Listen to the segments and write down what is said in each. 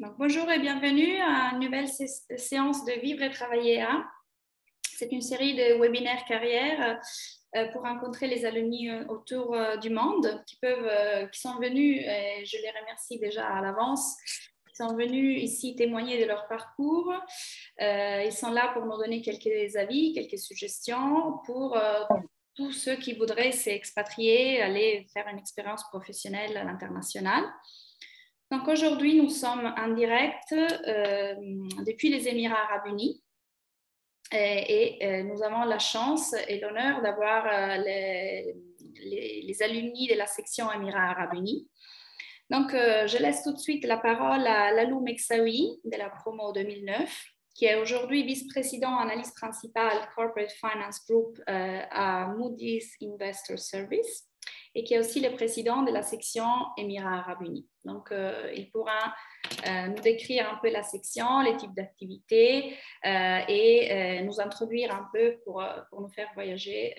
Donc, bonjour et bienvenue à une nouvelle séance de Vivre et Travailler à. C'est une série de webinaires carrière pour rencontrer les alumni autour du monde qui sont venus, et je les remercie déjà à l'avance, qui sont venus ici témoigner de leur parcours. Ils sont là pour nous donner quelques avis, quelques suggestions pour tous ceux qui voudraient s'expatrier, aller faire une expérience professionnelle à l'international. Donc aujourd'hui, nous sommes en direct depuis les Émirats arabes unis et nous avons la chance et l'honneur d'avoir les alumni de la section Émirats arabes unis. Donc je laisse tout de suite la parole à Lalou Meksaoui de la promo 2009, qui est aujourd'hui vice-président analyste principal Corporate Finance Group à Moody's Investor Service, et qui est aussi le président de la section Émirats arabes unis. Donc, il pourra nous décrire un peu la section, les types d'activités et nous introduire un peu pour nous faire voyager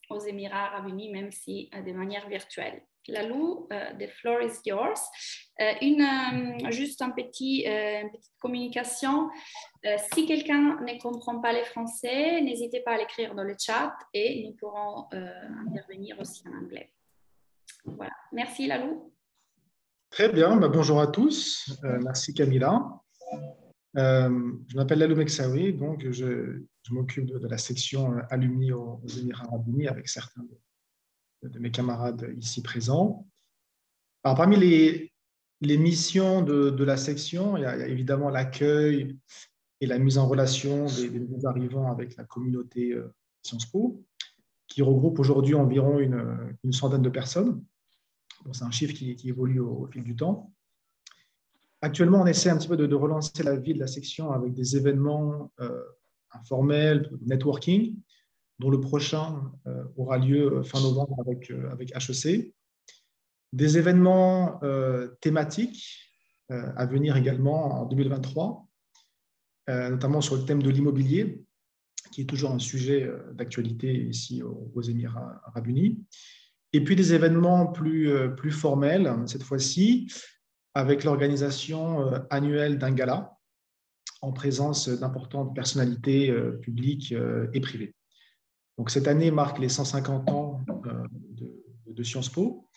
aux Émirats arabes unis, même si de manière virtuelle. Lalou, the floor is yours. Juste une petite communication. Si quelqu'un ne comprend pas le français, n'hésitez pas à l'écrire dans le chat et nous pourrons intervenir aussi en anglais. Voilà. Merci Lalou. Très bien, bonjour à tous. Merci Camilla. Je m'appelle Lalou Meksaoui, donc je m'occupe de la section alumni aux Émirats arabes unis avec certains de mes camarades ici présents. Alors, parmi les missions de la section, il y a évidemment l'accueil et la mise en relation des nouveaux arrivants avec la communauté Sciences Po, qui regroupe aujourd'hui environ une centaine de personnes. Bon, c'est un chiffre qui évolue au fil du temps. Actuellement, on essaie un petit peu de relancer la vie de la section avec des événements informels, networking, dont le prochain aura lieu fin novembre avec HEC. Des événements thématiques à venir également en 2023, notamment sur le thème de l'immobilier, qui est toujours un sujet d'actualité ici aux Émirats arabes unis. Et puis des événements plus formels, cette fois-ci, avec l'organisation annuelle d'un gala en présence d'importantes personnalités publiques et privées. Donc, cette année marque les 150 ans de Sciences Po,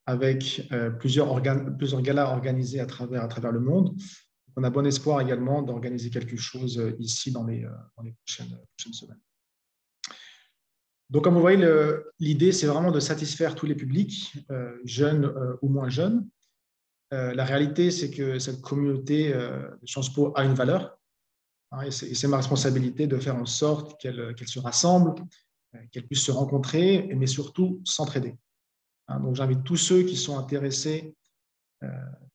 avec plusieurs galas organisés à travers le monde. On a bon espoir également d'organiser quelque chose ici dans les prochaines semaines. Donc, comme vous voyez, l'idée, c'est vraiment de satisfaire tous les publics, jeunes ou moins jeunes. La réalité, c'est que cette communauté de Sciences Po a une valeur, hein, et c'est ma responsabilité de faire en sorte qu'elle se rassemble, qu'elle puisse se rencontrer, mais surtout s'entraider. Hein, donc, j'invite tous ceux qui sont intéressés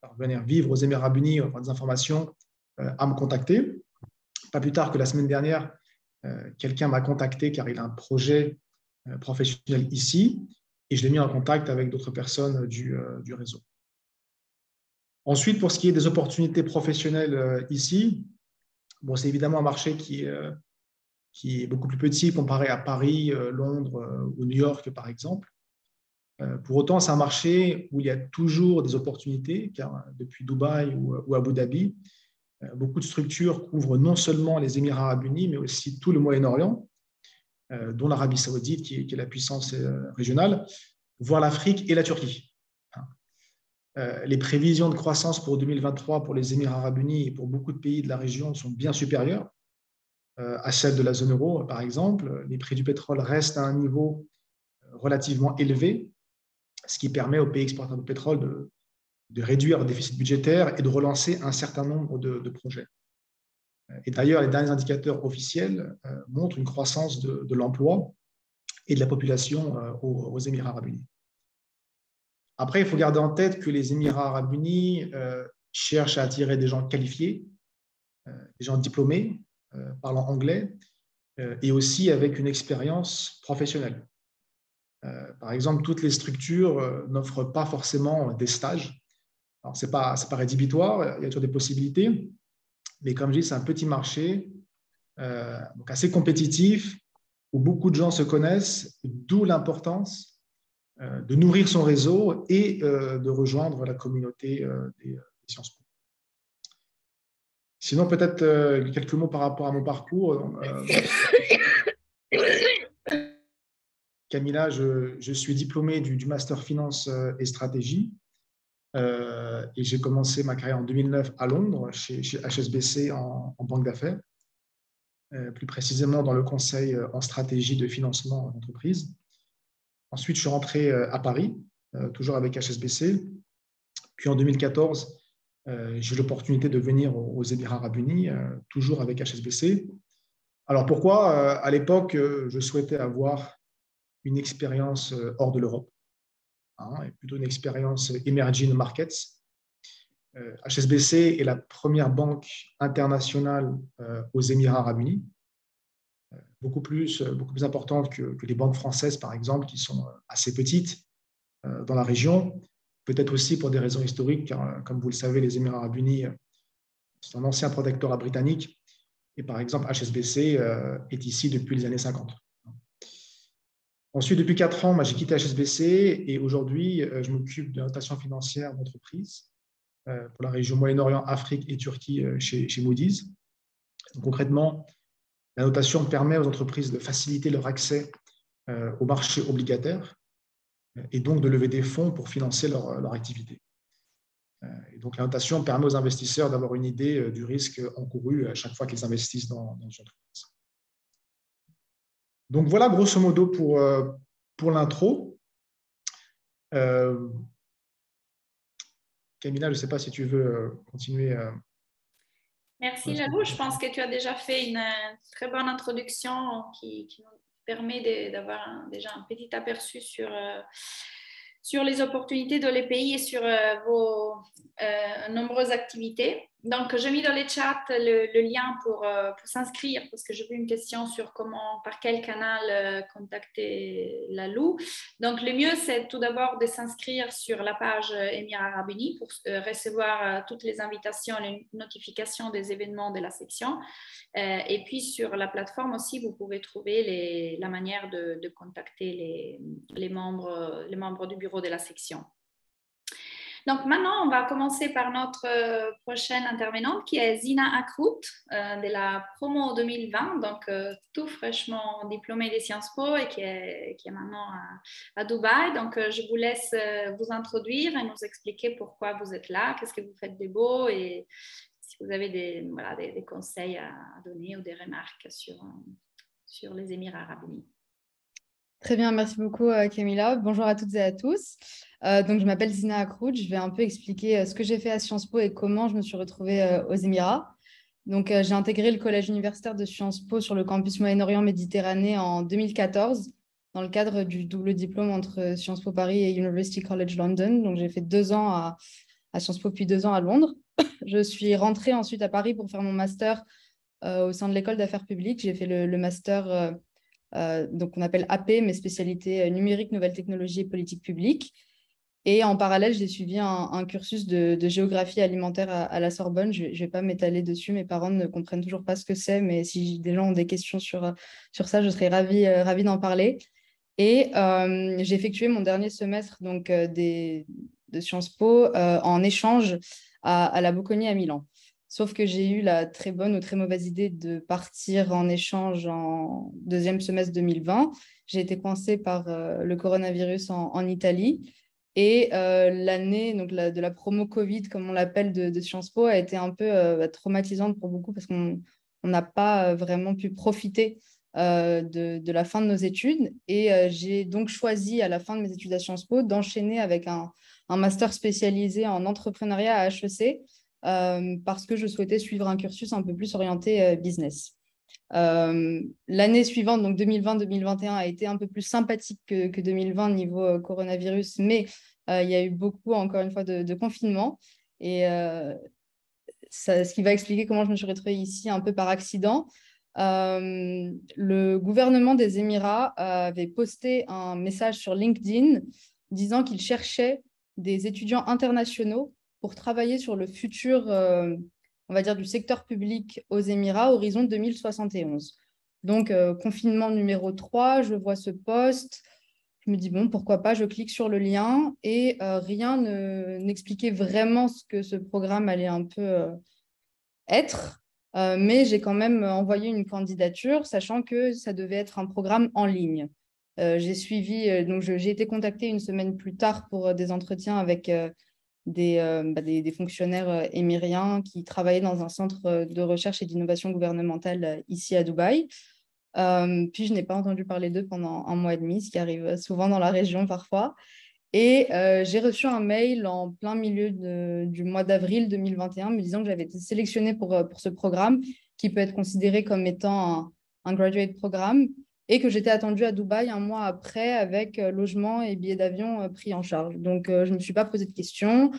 par venir vivre aux Émirats arabes unis, avoir des informations, à me contacter. Pas plus tard que la semaine dernière, quelqu'un m'a contacté car il a un projet professionnel ici, et je l'ai mis en contact avec d'autres personnes du réseau. Ensuite, pour ce qui est des opportunités professionnelles ici, bon, c'est évidemment un marché qui est beaucoup plus petit comparé à Paris, Londres ou New York, par exemple. Pour autant, c'est un marché où il y a toujours des opportunités, car depuis Dubaï ou Abu Dhabi, beaucoup de structures couvrent non seulement les Émirats arabes unis, mais aussi tout le Moyen-Orient, dont l'Arabie saoudite, qui est la puissance régionale, voire l'Afrique et la Turquie. Les prévisions de croissance pour 2023 pour les Émirats arabes unis et pour beaucoup de pays de la région sont bien supérieures à celles de la zone euro, par exemple. Les prix du pétrole restent à un niveau relativement élevé, ce qui permet aux pays exportateurs de pétrole de réduire le déficit budgétaire et de relancer un certain nombre de projets. Et d'ailleurs, les derniers indicateurs officiels montrent une croissance de l'emploi et de la population aux Émirats arabes unis. Après, il faut garder en tête que les Émirats arabes unis cherchent à attirer des gens qualifiés, des gens diplômés, parlant anglais, et aussi avec une expérience professionnelle. Par exemple, toutes les structures n'offrent pas forcément des stages. Alors, ce n'est pas rédhibitoire, il y a toujours des possibilités, mais comme je dis, c'est un petit marché donc assez compétitif, où beaucoup de gens se connaissent, d'où l'importance de nourrir son réseau et de rejoindre la communauté des Sciences Po. Sinon, peut-être quelques mots par rapport à mon parcours. Camilla, je suis diplômé du Master Finance et Stratégie. Et j'ai commencé ma carrière en 2009 à Londres, chez HSBC en banque d'affaires, plus précisément dans le conseil en stratégie de financement d'entreprise. Ensuite, je suis rentré à Paris, toujours avec HSBC. Puis en 2014, j'ai eu l'opportunité de venir aux Émirats Arabes Unis, toujours avec HSBC. Alors pourquoi à l'époque, je souhaitais avoir une expérience hors de l'Europe, et plutôt une expérience emerging markets. HSBC est la première banque internationale aux Émirats Arabes Unis, beaucoup plus importante que les banques françaises, par exemple, qui sont assez petites dans la région. Peut-être aussi pour des raisons historiques, car comme vous le savez, les Émirats Arabes Unis, c'est un ancien protectorat britannique. Et par exemple, HSBC est ici depuis les années 50. Ensuite, depuis 4 ans, j'ai quitté HSBC et aujourd'hui, je m'occupe de la notation financière d'entreprise pour la région Moyen-Orient, Afrique et Turquie chez Moody's. Donc, concrètement, la notation permet aux entreprises de faciliter leur accès au marché obligataire et donc de lever des fonds pour financer leur activité. Et donc, la notation permet aux investisseurs d'avoir une idée du risque encouru à chaque fois qu'ils investissent dans une entreprise. Donc, voilà grosso modo pour l'intro. Camilla, je ne sais pas si tu veux continuer. Merci Lalou, je pense que tu as déjà fait une très bonne introduction qui nous permet d'avoir déjà un petit aperçu sur les opportunités dans les pays et sur vos nombreuses activités. Donc, j'ai mis dans le chat le lien pour s'inscrire parce que j'ai vu une question sur par quel canal contacter Lalou. Donc, le mieux, c'est tout d'abord de s'inscrire sur la page Émirats Arabes Unis pour recevoir toutes les invitations, les notifications des événements de la section. Et puis, sur la plateforme aussi, vous pouvez trouver la manière de contacter les membres du bureau de la section. Donc maintenant, on va commencer par notre prochaine intervenante qui est Zina Akrout de la promo 2020, donc tout fraîchement diplômée des Sciences Po et qui est maintenant à Dubaï. Donc je vous laisse vous introduire et nous expliquer pourquoi vous êtes là, qu'est-ce que vous faites de beau et si vous avez des conseils à donner ou des remarques sur les Émirats Arabes Unis. Très bien, merci beaucoup Camilla. Bonjour à toutes et à tous. Donc, je m'appelle Zina Akrout. Je vais un peu expliquer ce que j'ai fait à Sciences Po et comment je me suis retrouvée aux Émirats. Donc, j'ai intégré le collège universitaire de Sciences Po sur le campus Moyen-Orient Méditerranée en 2014 dans le cadre du double diplôme entre Sciences Po Paris et University College London. Donc, j'ai fait 2 ans à Sciences Po puis 2 ans à Londres. Je suis rentrée ensuite à Paris pour faire mon master au sein de l'école d'affaires publiques. J'ai fait le master donc on appelle AP, mes spécialités numérique, nouvelles technologies et politique publique. Et en parallèle, j'ai suivi un cursus de géographie alimentaire à la Sorbonne. Je ne vais pas m'étaler dessus, mes parents ne comprennent toujours pas ce que c'est, mais si des gens ont des questions sur ça, je serais ravie d'en parler. Et j'ai effectué mon dernier semestre donc, de Sciences Po en échange à la Bocconi à Milan. Sauf que j'ai eu la très bonne ou très mauvaise idée de partir en échange en 2e semestre 2020. J'ai été coincée par le coronavirus en Italie. Et l'année de la promo Covid, comme on l'appelle, de Sciences Po, a été un peu traumatisante pour beaucoup parce qu'on n'a pas vraiment pu profiter de la fin de nos études. Et j'ai donc choisi, à la fin de mes études à Sciences Po, d'enchaîner avec un master spécialisé en entrepreneuriat à HEC parce que je souhaitais suivre un cursus un peu plus orienté business. L'année suivante, donc 2020-2021, a été un peu plus sympathique que 2020 niveau coronavirus, mais il y a eu beaucoup, encore une fois, de confinement. Et ce qui va expliquer comment je me suis retrouvée ici un peu par accident. Le gouvernement des Émirats avait posté un message sur LinkedIn disant qu'il cherchait des étudiants internationaux pour travailler sur le futur, on va dire, du secteur public aux Émirats, horizon 2071. Donc, confinement numéro 3, je vois ce post, je me dis, bon, pourquoi pas, je clique sur le lien et rien n'expliquait vraiment ce que ce programme allait un peu être, mais j'ai quand même envoyé une candidature, sachant que ça devait être un programme en ligne. J'ai suivi, donc j'ai été contactée une semaine plus tard pour des entretiens avec des fonctionnaires émiriens qui travaillaient dans un centre de recherche et d'innovation gouvernementale ici à Dubaï. Puis je n'ai pas entendu parler d'eux pendant un mois et demi, ce qui arrive souvent dans la région parfois. Et j'ai reçu un mail en plein milieu du mois d'avril 2021 me disant que j'avais été sélectionnée pour ce programme qui peut être considéré comme étant un graduate programme et que j'étais attendue à Dubaï un mois après avec logement et billets d'avion pris en charge. Donc, je ne me suis pas posé de questions.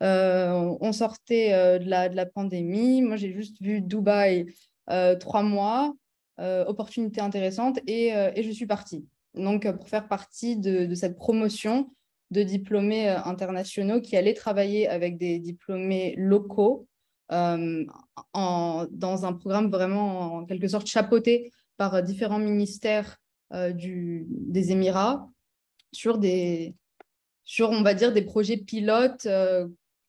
On sortait de la pandémie. Moi, j'ai juste vu Dubaï 3 mois, opportunité intéressante et je suis partie. Donc, pour faire partie de cette promotion de diplômés internationaux qui allaient travailler avec des diplômés locaux dans un programme vraiment en quelque sorte chapeauté par différents ministères des Émirats sur, on va dire, des projets pilotes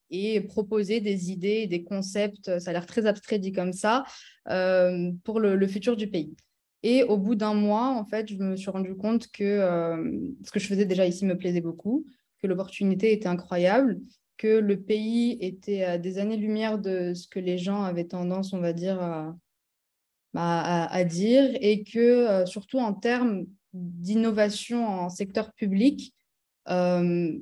et proposer des idées, des concepts, ça a l'air très abstrait dit comme ça, pour le futur du pays. Et au bout d'un mois, en fait, je me suis rendu compte que ce que je faisais déjà ici me plaisait beaucoup, que l'opportunité était incroyable, que le pays était à des années-lumière de ce que les gens avaient tendance, on va dire, à dire, et que surtout en termes d'innovation en secteur public, on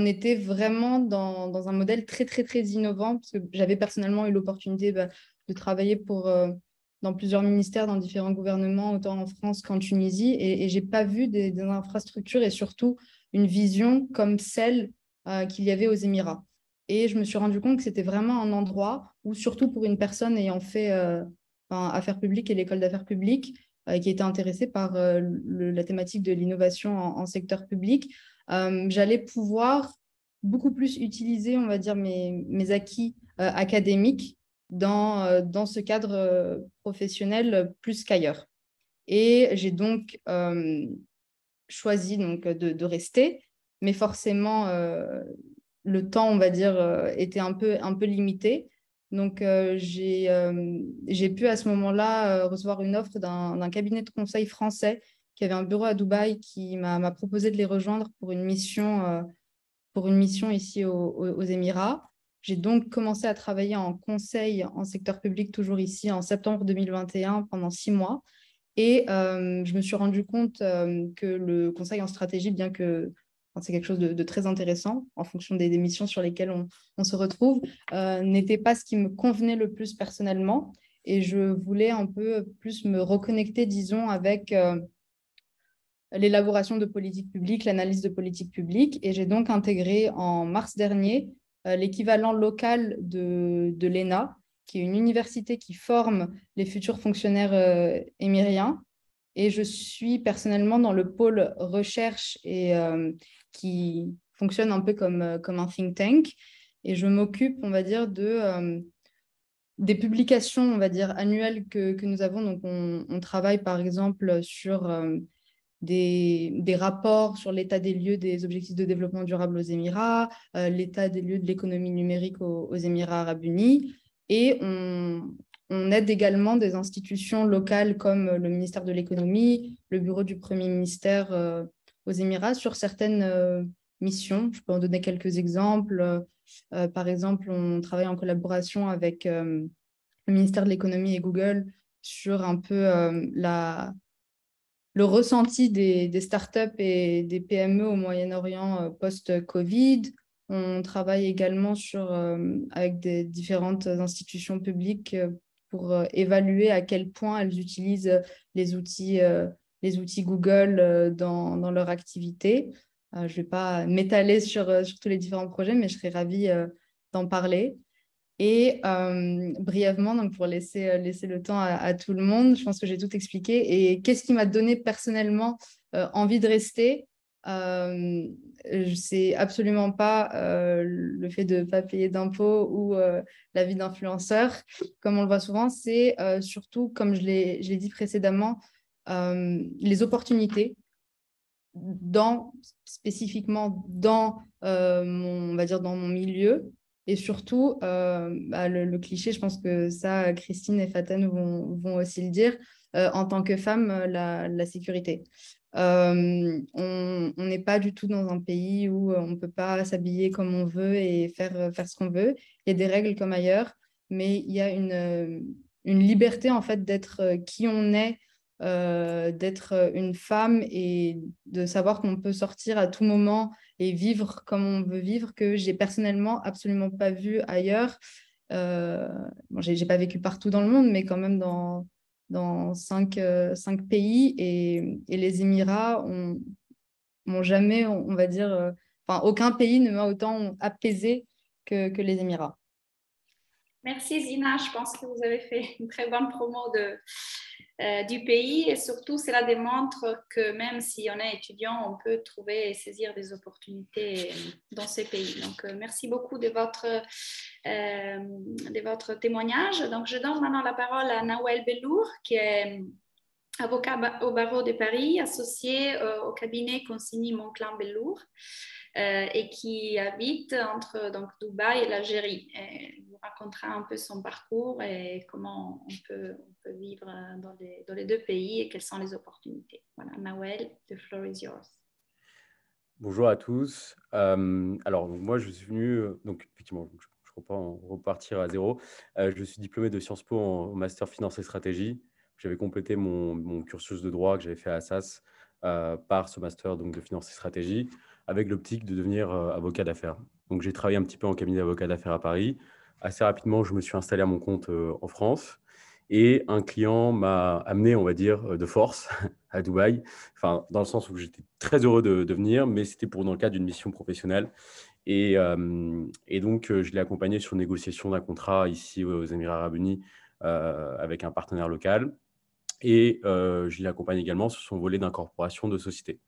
était vraiment dans un modèle très, très, très innovant, parce que j'avais personnellement eu l'opportunité de travailler dans plusieurs ministères, dans différents gouvernements, autant en France qu'en Tunisie, et je n'ai pas vu des infrastructures et surtout une vision comme celle qu'il y avait aux Émirats. Et je me suis rendu compte que c'était vraiment un endroit où, surtout pour une personne ayant fait affaires publiques et l'école d'affaires publiques, qui était intéressée par la thématique de l'innovation en secteur public, j'allais pouvoir beaucoup plus utiliser, on va dire, mes acquis académiques dans ce cadre professionnel plus qu'ailleurs. Et j'ai donc choisi donc, de rester, mais forcément, le temps, on va dire, était un peu limité. Donc, j'ai pu à ce moment-là recevoir une offre d'un cabinet de conseil français qui avait un bureau à Dubaï qui m'a proposé de les rejoindre pour une mission ici aux Émirats. J'ai donc commencé à travailler en conseil en secteur public, toujours ici, en septembre 2021, pendant 6 mois. Et je me suis rendu compte que le conseil en stratégie, bien que c'est quelque chose de très intéressant en fonction des missions sur lesquelles on se retrouve, n'était pas ce qui me convenait le plus personnellement. Et je voulais un peu plus me reconnecter, disons, avec l'élaboration de politique publique, l'analyse de politique publique. Et j'ai donc intégré en mars dernier l'équivalent local de l'ENA, qui est une université qui forme les futurs fonctionnaires émiriens. Et je suis personnellement dans le pôle recherche et qui fonctionne un peu comme un think tank. Et je m'occupe, on va dire, des publications, on va dire, annuelles que nous avons. Donc, on travaille par exemple sur des rapports sur l'état des lieux des objectifs de développement durable aux Émirats, l'état des lieux de l'économie numérique aux Émirats arabes unis. Et on aide également des institutions locales comme le ministère de l'économie, le bureau du Premier ministère aux Émirats sur certaines missions. Je peux en donner quelques exemples. Par exemple, on travaille en collaboration avec le ministère de l'économie et Google sur un peu le ressenti des startups et des PME au Moyen-Orient post-Covid. On travaille également avec des différentes institutions publiques pour évaluer à quel point elles utilisent les outils Google dans leur activité. Je ne vais pas m'étaler sur tous les différents projets, mais je serais ravie d'en parler. Et brièvement, donc pour laisser le temps à tout le monde, je pense que j'ai tout expliqué. Et qu'est-ce qui m'a donné personnellement envie de rester? C'est absolument pas le fait de ne pas payer d'impôts ou la vie d'influenceur, comme on le voit souvent, c'est surtout, comme je l'ai dit précédemment, les opportunités spécifiquement on va dire dans mon milieu. Et surtout, le cliché, je pense que ça, Christine et Faten vont aussi le dire, en tant que femme, la sécurité. On n'est pas du tout dans un pays où on ne peut pas s'habiller comme on veut et faire ce qu'on veut. Il y a des règles comme ailleurs, mais il y a une liberté en fait d'être qui on est, d'être une femme et de savoir qu'on peut sortir à tout moment et vivre comme on veut vivre, que j'ai personnellement absolument pas vu ailleurs. Bon, j'ai pas vécu partout dans le monde, mais quand même dans cinq pays. Et les Émirats ont jamais, on va dire, enfin, aucun pays ne m'a autant apaisé que les Émirats. Merci Zina, je pense que vous avez fait une très bonne promo du pays et surtout cela démontre que même si on est étudiant, on peut trouver et saisir des opportunités dans ces pays. Donc merci beaucoup de votre témoignage. Donc je donne maintenant la parole à Nawel Bellour qui est avocat au barreau de Paris, associé au cabinet Consigny Monclin Bellour et qui habite entre donc, Dubaï et l'Algérie. Il vous racontera un peu son parcours et comment on peut vivre dans les deux pays et quelles sont les opportunités. Voilà, Nawel, the floor is yours. Bonjour à tous. Alors, moi, je suis venu, donc effectivement, je ne peux pas repartir à zéro. Je suis diplômé de Sciences Po en Master Finance et Stratégie. J'avais complété mon cursus de droit que j'avais fait à Assas par ce Master donc, de Finance et Stratégie, avec l'optique de devenir avocat d'affaires. Donc, j'ai travaillé un petit peu en cabinet d'avocat d'affaires à Paris. Assez rapidement, je me suis installé à mon compte en France. Et un client m'a amené, on va dire, de force à Dubaï, enfin, dans le sens où j'étais très heureux de venir, mais c'était dans le cadre d'une mission professionnelle. Et donc, je l'ai accompagné sur une négociation d'un contrat ici aux Émirats Arabes Unis avec un partenaire local. Et je l'ai accompagné également sur son volet d'incorporation de société.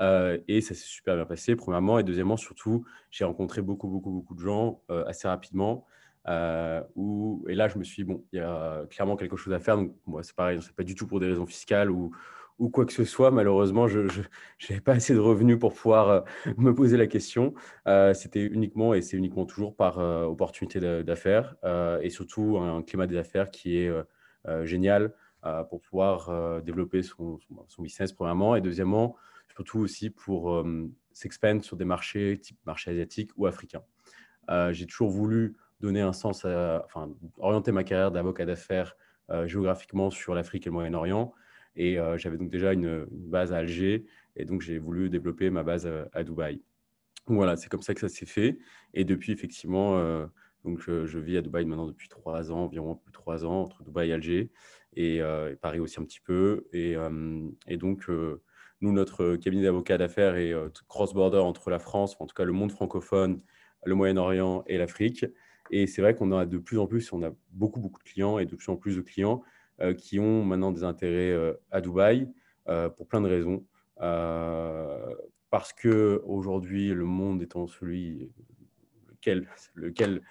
Et ça s'est super bien passé, premièrement. Et deuxièmement, surtout, j'ai rencontré beaucoup de gens assez rapidement. Et là, je me suis dit, bon, il y a clairement quelque chose à faire. Donc, moi, c'est pareil, ce n'est pas du tout pour des raisons fiscales ou quoi que ce soit. Malheureusement, je n'avais pas assez de revenus pour pouvoir me poser la question. C'était uniquement, et c'est uniquement toujours par opportunité d'affaires et surtout un climat des affaires qui est génial pour pouvoir développer son business, premièrement. Et deuxièmement, surtout aussi pour s'expandre sur des marchés type marché asiatique ou africain. J'ai toujours voulu donner un sens orienter ma carrière d'avocat d'affaires géographiquement sur l'Afrique et le Moyen-Orient. Et j'avais donc déjà une base à Alger. Et donc, j'ai voulu développer ma base à Dubaï. Donc, voilà, c'est comme ça que ça s'est fait. Et depuis, effectivement, donc, je vis à Dubaï maintenant depuis 3 ans, environ plus de 3 ans, entre Dubaï et Alger. Et Paris aussi un petit peu. Et donc, nous, notre cabinet d'avocats d'affaires est cross-border entre la France, en tout cas le monde francophone, le Moyen-Orient et l'Afrique. Et c'est vrai qu'on a de plus en plus, on a beaucoup de clients et de plus en plus de clients qui ont maintenant des intérêts à Dubaï pour plein de raisons. Parce qu'aujourd'hui, le monde étant celui lequel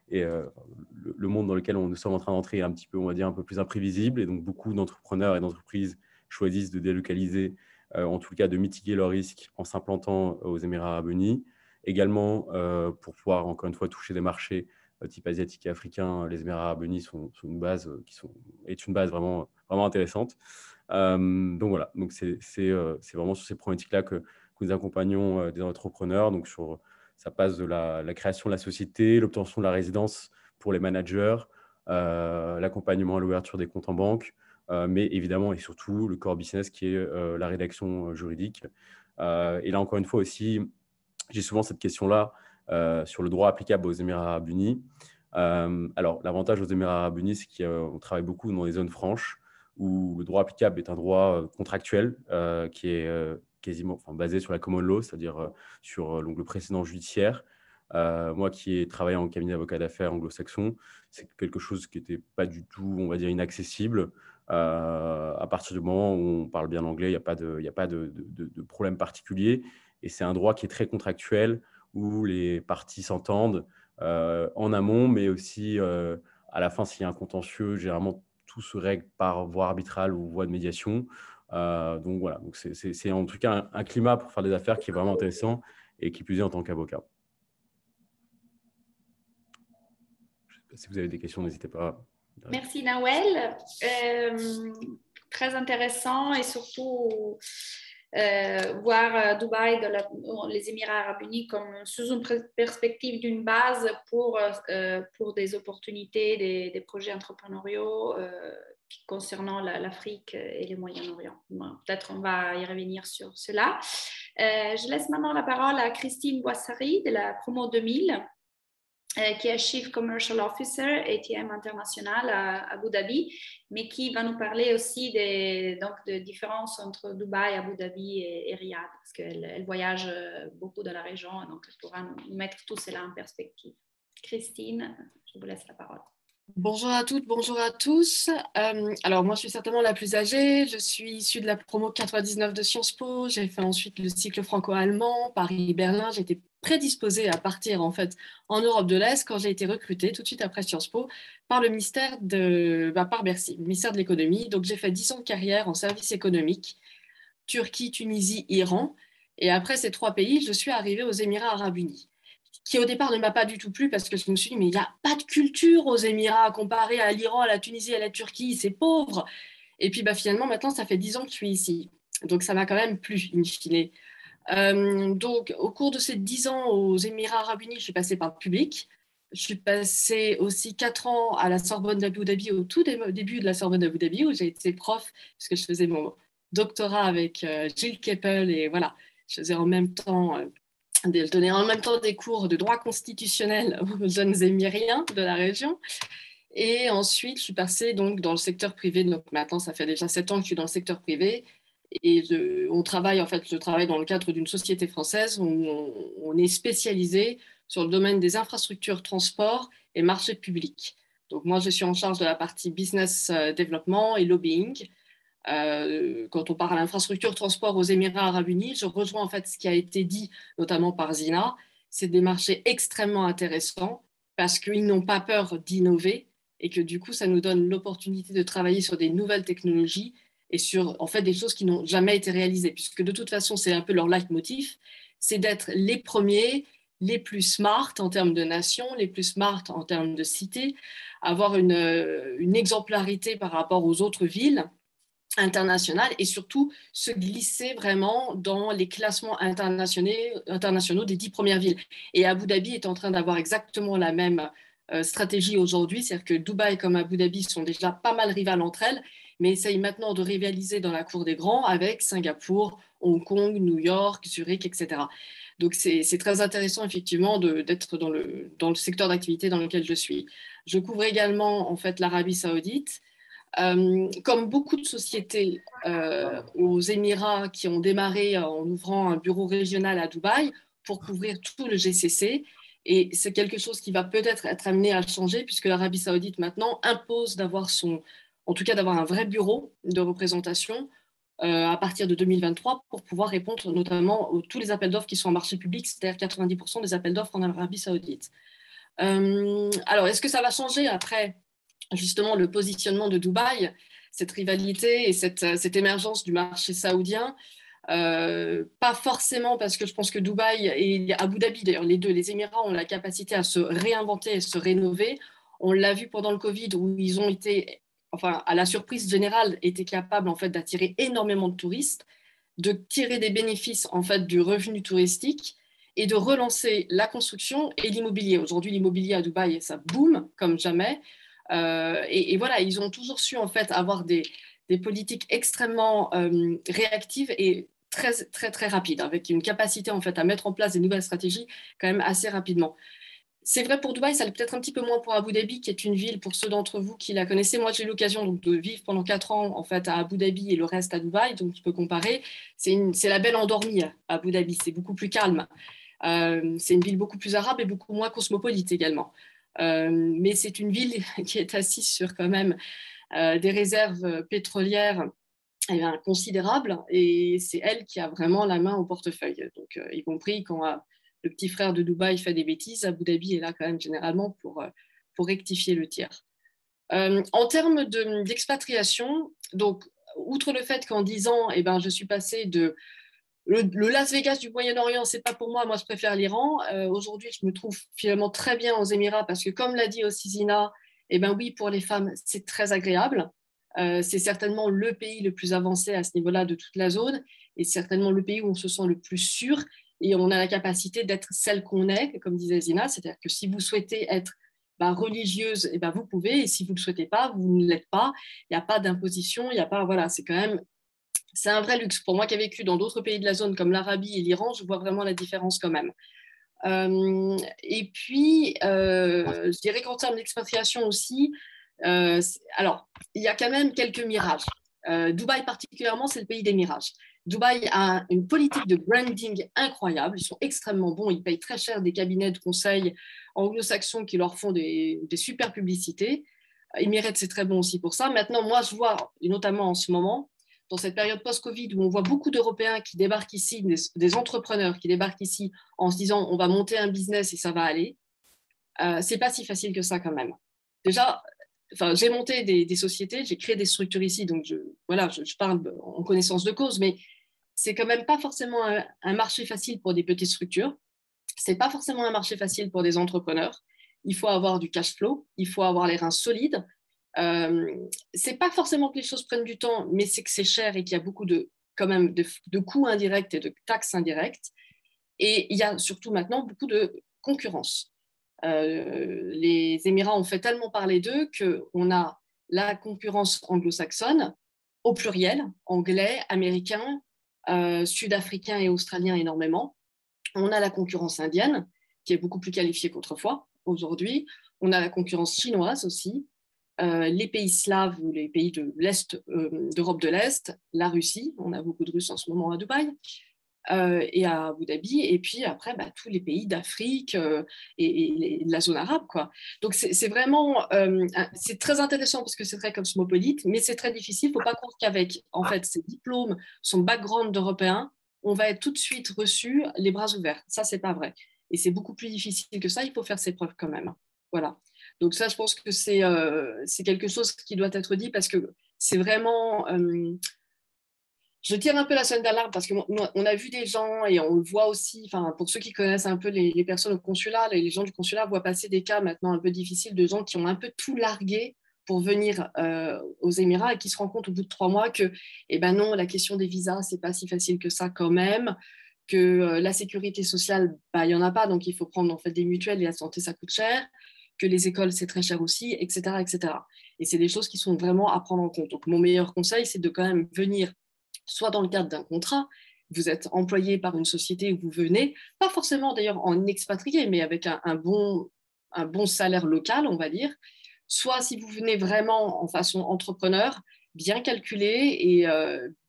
et le monde dans lequel nous sommes en train d'entrer est un petit peu, on va dire, un peu plus imprévisible. Et donc, beaucoup d'entrepreneurs et d'entreprises choisissent de délocaliser, en tout cas de mitiguer leurs risques en s'implantant aux Émirats Arabes Unis. Également, pour pouvoir, encore une fois, toucher des marchés type asiatique et africain, les Émirats Arabes Unis sont une base est une base vraiment intéressante. Donc voilà, donc c'est vraiment sur ces problématiques-là que nous accompagnons des entrepreneurs. Donc ça passe de la création de la société, l'obtention de la résidence pour les managers, l'accompagnement à l'ouverture des comptes en banque, mais évidemment et surtout le core business qui est la rédaction juridique. Et là, encore une fois aussi, j'ai souvent cette question-là sur le droit applicable aux Émirats Arabes Unis. Alors, l'avantage aux Émirats Arabes Unis, c'est qu'on travaille beaucoup dans les zones franches où le droit applicable est un droit contractuel qui est quasiment basé sur la common law, c'est-à-dire sur le précédent judiciaire. Moi qui ai travaillé en cabinet d'avocat d'affaires anglo-saxon, c'est quelque chose qui n'était pas du tout, on va dire, inaccessible. À partir du moment où on parle bien anglais, il n'y a pas de problème particulier. Et c'est un droit qui est très contractuel, où les parties s'entendent en amont, mais aussi à la fin, s'il y a un contentieux, généralement, tout se règle par voie arbitrale ou voie de médiation. Donc voilà, donc c'est en tout cas un climat pour faire des affaires qui est vraiment intéressant et qui plus est en tant qu'avocat. si vous avez des questions, n'hésitez pas. Merci Nawel. Très intéressant et surtout voir Dubaï, les Émirats arabes unis, comme sous une perspective d'une base pour des opportunités, des projets entrepreneuriaux concernant l'Afrique et le Moyen-Orient. Bon, peut-être on va y revenir sur cela. Je laisse maintenant la parole à Christine Boissari de la Promo 2000. Qui est Chief Commercial Officer ATM International à Abu Dhabi, mais qui va nous parler aussi de différences entre Dubaï, Abu Dhabi et Riyad, parce qu'elle voyage beaucoup dans la région, donc elle pourra nous mettre tout cela en perspective. Christine, je vous laisse la parole. Bonjour à toutes, bonjour à tous. Alors moi je suis certainement la plus âgée, je suis issue de la promo 99 de Sciences Po, j'ai fait ensuite le cycle franco-allemand, Paris-Berlin, j'étais prédisposée à partir en fait en Europe de l'Est quand j'ai été recrutée tout de suite après Sciences Po par le ministère par Bercy, le ministère de l'économie. Donc j'ai fait 10 ans de carrière en service économique, Turquie, Tunisie, Iran, et après ces 3 pays, je suis arrivée aux Émirats arabes unis, qui au départ ne m'a pas du tout plu parce que je me suis dit, mais il n'y a pas de culture aux Émirats comparé à l'Iran, à la Tunisie, à la Turquie, c'est pauvre. Et puis finalement, maintenant, ça fait 10 ans que je suis ici. Donc ça m'a quand même plu, in fine. Donc au cours de ces 10 ans aux Émirats arabes unis, je suis passée par le public. Je suis passée aussi 4 ans à la Sorbonne d'Abu Dhabi, au tout début de la Sorbonne d'Abu Dhabi, où j'ai été prof, parce que je faisais mon doctorat avec Gilles Keppel, et voilà, je faisais en même temps... Je donnais en même temps des cours de droit constitutionnel aux jeunes émiriens de la région. Et ensuite, je suis passée donc dans le secteur privé. Donc maintenant, ça fait déjà 7 ans que je suis dans le secteur privé. Et je travaille dans le cadre d'une société française où on est spécialisé sur le domaine des infrastructures, transport et marché public. Donc moi, je suis en charge de la partie business développement et lobbying. Quand on parle d'infrastructure transport aux Émirats arabes unis, je rejoins en fait ce qui a été dit notamment par Zina. C'est des marchés extrêmement intéressants parce qu'ils n'ont pas peur d'innover et que du coup, ça nous donne l'opportunité de travailler sur des nouvelles technologies et sur en fait des choses qui n'ont jamais été réalisées, puisque de toute façon, c'est un peu leur leitmotiv, c'est d'être les premiers, les plus smart en termes de nation, les plus smart en termes de cité, avoir une exemplarité par rapport aux autres villes internationales et surtout se glisser vraiment dans les classements internationaux des 10 premières villes. Et Abu Dhabi est en train d'avoir exactement la même stratégie aujourd'hui, c'est-à-dire que Dubaï comme Abu Dhabi sont déjà pas mal rivales entre elles, mais essayent maintenant de rivaliser dans la cour des grands avec Singapour, Hong Kong, New York, Zurich, etc. Donc c'est très intéressant effectivement d'être dans le secteur d'activité dans lequel je suis. Je couvre également en fait l'Arabie Saoudite. Comme beaucoup de sociétés aux Émirats qui ont démarré en ouvrant un bureau régional à Dubaï pour couvrir tout le GCC, et c'est quelque chose qui va peut-être être amené à changer puisque l'Arabie Saoudite maintenant impose d'avoir d'avoir un vrai bureau de représentation à partir de 2023 pour pouvoir répondre notamment à tous les appels d'offres qui sont en marché public, c'est-à-dire 90% des appels d'offres en Arabie Saoudite. Alors, est-ce que ça va changer après justement le positionnement de Dubaï, cette rivalité et cette émergence du marché saoudien? Pas forcément, parce que je pense que Dubaï et Abu Dhabi, d'ailleurs les deux, les Émirats ont la capacité à se réinventer et se rénover. On l'a vu pendant le Covid où ils ont été, enfin à la surprise générale, étaient capables en fait d'attirer énormément de touristes, de tirer des bénéfices en fait du revenu touristique et de relancer la construction et l'immobilier. Aujourd'hui, l'immobilier à Dubaï, ça boom comme jamais. Et voilà, ils ont toujours su en fait avoir des politiques extrêmement réactives et très, très, très rapides, avec une capacité en fait à mettre en place des nouvelles stratégies quand même assez rapidement. C'est vrai pour Dubaï, ça l'est peut-être un petit peu moins pour Abu Dhabi, qui est une ville, pour ceux d'entre vous qui la connaissez. Moi, j'ai eu l'occasion donc, de vivre pendant 4 ans en fait, à Abu Dhabi et le reste à Dubaï, donc je peux comparer. C'est la belle endormie à Abu Dhabi, c'est beaucoup plus calme. C'est une ville beaucoup plus arabe et beaucoup moins cosmopolite également. Mais c'est une ville qui est assise sur quand même des réserves pétrolières considérables et c'est elle qui a vraiment la main au portefeuille. Donc, y compris quand le petit frère de Dubaï fait des bêtises, Abu Dhabi est là quand même généralement pour rectifier le tir. En termes d'expatriation, donc, outre le fait qu'en 10 ans, je suis passée de le Las Vegas du Moyen-Orient, c'est pas pour moi. Moi, je préfère l'Iran. Aujourd'hui, je me trouve finalement très bien aux Émirats parce que, comme l'a dit aussi Zina, eh ben oui, pour les femmes, c'est très agréable. C'est certainement le pays le plus avancé à ce niveau-là de toute la zone et certainement le pays où on se sent le plus sûr et on a la capacité d'être celle qu'on est, comme disait Zina. C'est-à-dire que si vous souhaitez être religieuse, eh ben, vous pouvez, et si vous ne le souhaitez pas, vous ne l'êtes pas. Il n'y a pas d'imposition, il n'y a pas, voilà, c'est quand même, c'est un vrai luxe. Pour moi qui ai vécu dans d'autres pays de la zone comme l'Arabie et l'Iran, je vois vraiment la différence quand même. Et puis, je dirais qu'en termes d'expatriation aussi, alors, il y a quand même quelques mirages. Dubaï particulièrement, c'est le pays des mirages. Dubaï a une politique de branding incroyable. Ils sont extrêmement bons. Ils payent très cher des cabinets de conseil anglo-saxons qui leur font des super publicités. Emirates, c'est très bon aussi pour ça. Maintenant, moi, je vois, et notamment en ce moment, dans cette période post-Covid où on voit beaucoup d'Européens qui débarquent ici, des entrepreneurs qui débarquent ici en se disant on va monter un business et ça va aller, c'est pas si facile que ça quand même. Déjà, j'ai monté des sociétés, j'ai créé des structures ici, donc je parle en connaissance de cause, mais c'est quand même pas forcément un marché facile pour des petites structures. C'est pas forcément un marché facile pour des entrepreneurs. Il faut avoir du cash flow, il faut avoir les reins solides. C'est pas forcément que les choses prennent du temps, mais c'est que c'est cher et qu'il y a beaucoup quand même de coûts indirects et de taxes indirectes. Et il y a surtout maintenant beaucoup de concurrence. Les Émirats ont fait tellement parler d'eux qu'on a la concurrence anglo-saxonne au pluriel, anglais, américain, sud-africain et australien énormément. On a la concurrence indienne, qui est beaucoup plus qualifiée qu'autrefois aujourd'hui. On a la concurrence chinoise aussi. Les pays slaves ou les pays de l'Est, d'Europe de l'Est, la Russie, on a beaucoup de Russes en ce moment à Dubaï, et à Abu Dhabi, et puis après tous les pays d'Afrique et la zone arabe, quoi. Donc c'est vraiment, c'est très intéressant parce que c'est très cosmopolite, mais c'est très difficile. Il ne faut pas croire qu'avec en fait ses diplômes, son background d'Européen, on va être tout de suite reçu les bras ouverts. Ça, c'est pas vrai. Et c'est beaucoup plus difficile que ça. Il faut faire ses preuves quand même. Voilà. Donc ça, je pense que c'est quelque chose qui doit être dit parce que c'est vraiment... je tire un peu la sonnette d'alarme parce qu'on a vu des gens et on le voit aussi, pour ceux qui connaissent un peu les personnes au consulat, les gens du consulat voient passer des cas maintenant un peu difficiles de gens qui ont un peu tout largué pour venir aux Émirats et qui se rendent compte au bout de 3 mois que, eh ben non, la question des visas, c'est pas si facile que ça quand même, que la sécurité sociale, il n'y en a pas, donc il faut prendre en fait des mutuelles et la santé, ça coûte cher, que les écoles, c'est très cher aussi, etc., etc. Et c'est des choses qui sont vraiment à prendre en compte. Donc mon meilleur conseil, c'est de quand même venir soit dans le cadre d'un contrat, vous êtes employé par une société où vous venez, pas forcément d'ailleurs en expatrié, mais avec un bon salaire local, on va dire, soit si vous venez vraiment en façon entrepreneur, bien calculer et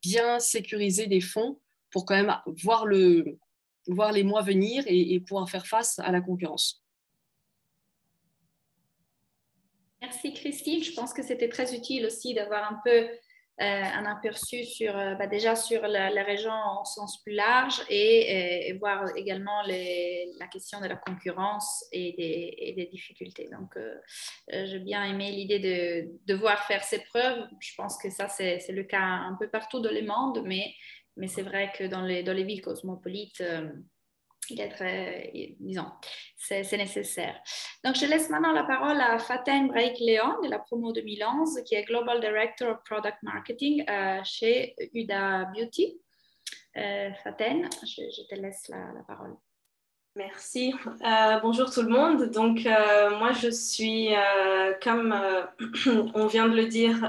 bien sécuriser des fonds pour quand même voir les mois venir et pouvoir faire face à la concurrence. Merci Christine, je pense que c'était très utile aussi d'avoir un peu un aperçu sur, déjà sur la région en sens plus large et voir également la question de la concurrence et des difficultés. Donc, j'ai bien aimé l'idée de devoir faire ses preuves. Je pense que ça, c'est le cas un peu partout dans le monde, mais c'est vrai que dans les villes cosmopolites, il est très, disons, c'est nécessaire. Donc, je laisse maintenant la parole à Faten Braik-Léon de la promo 2011, qui est Global Director of Product Marketing chez Huda Beauty. Faten, je te laisse la parole. Merci. Bonjour tout le monde. Donc, moi, je suis, comme on vient de le dire,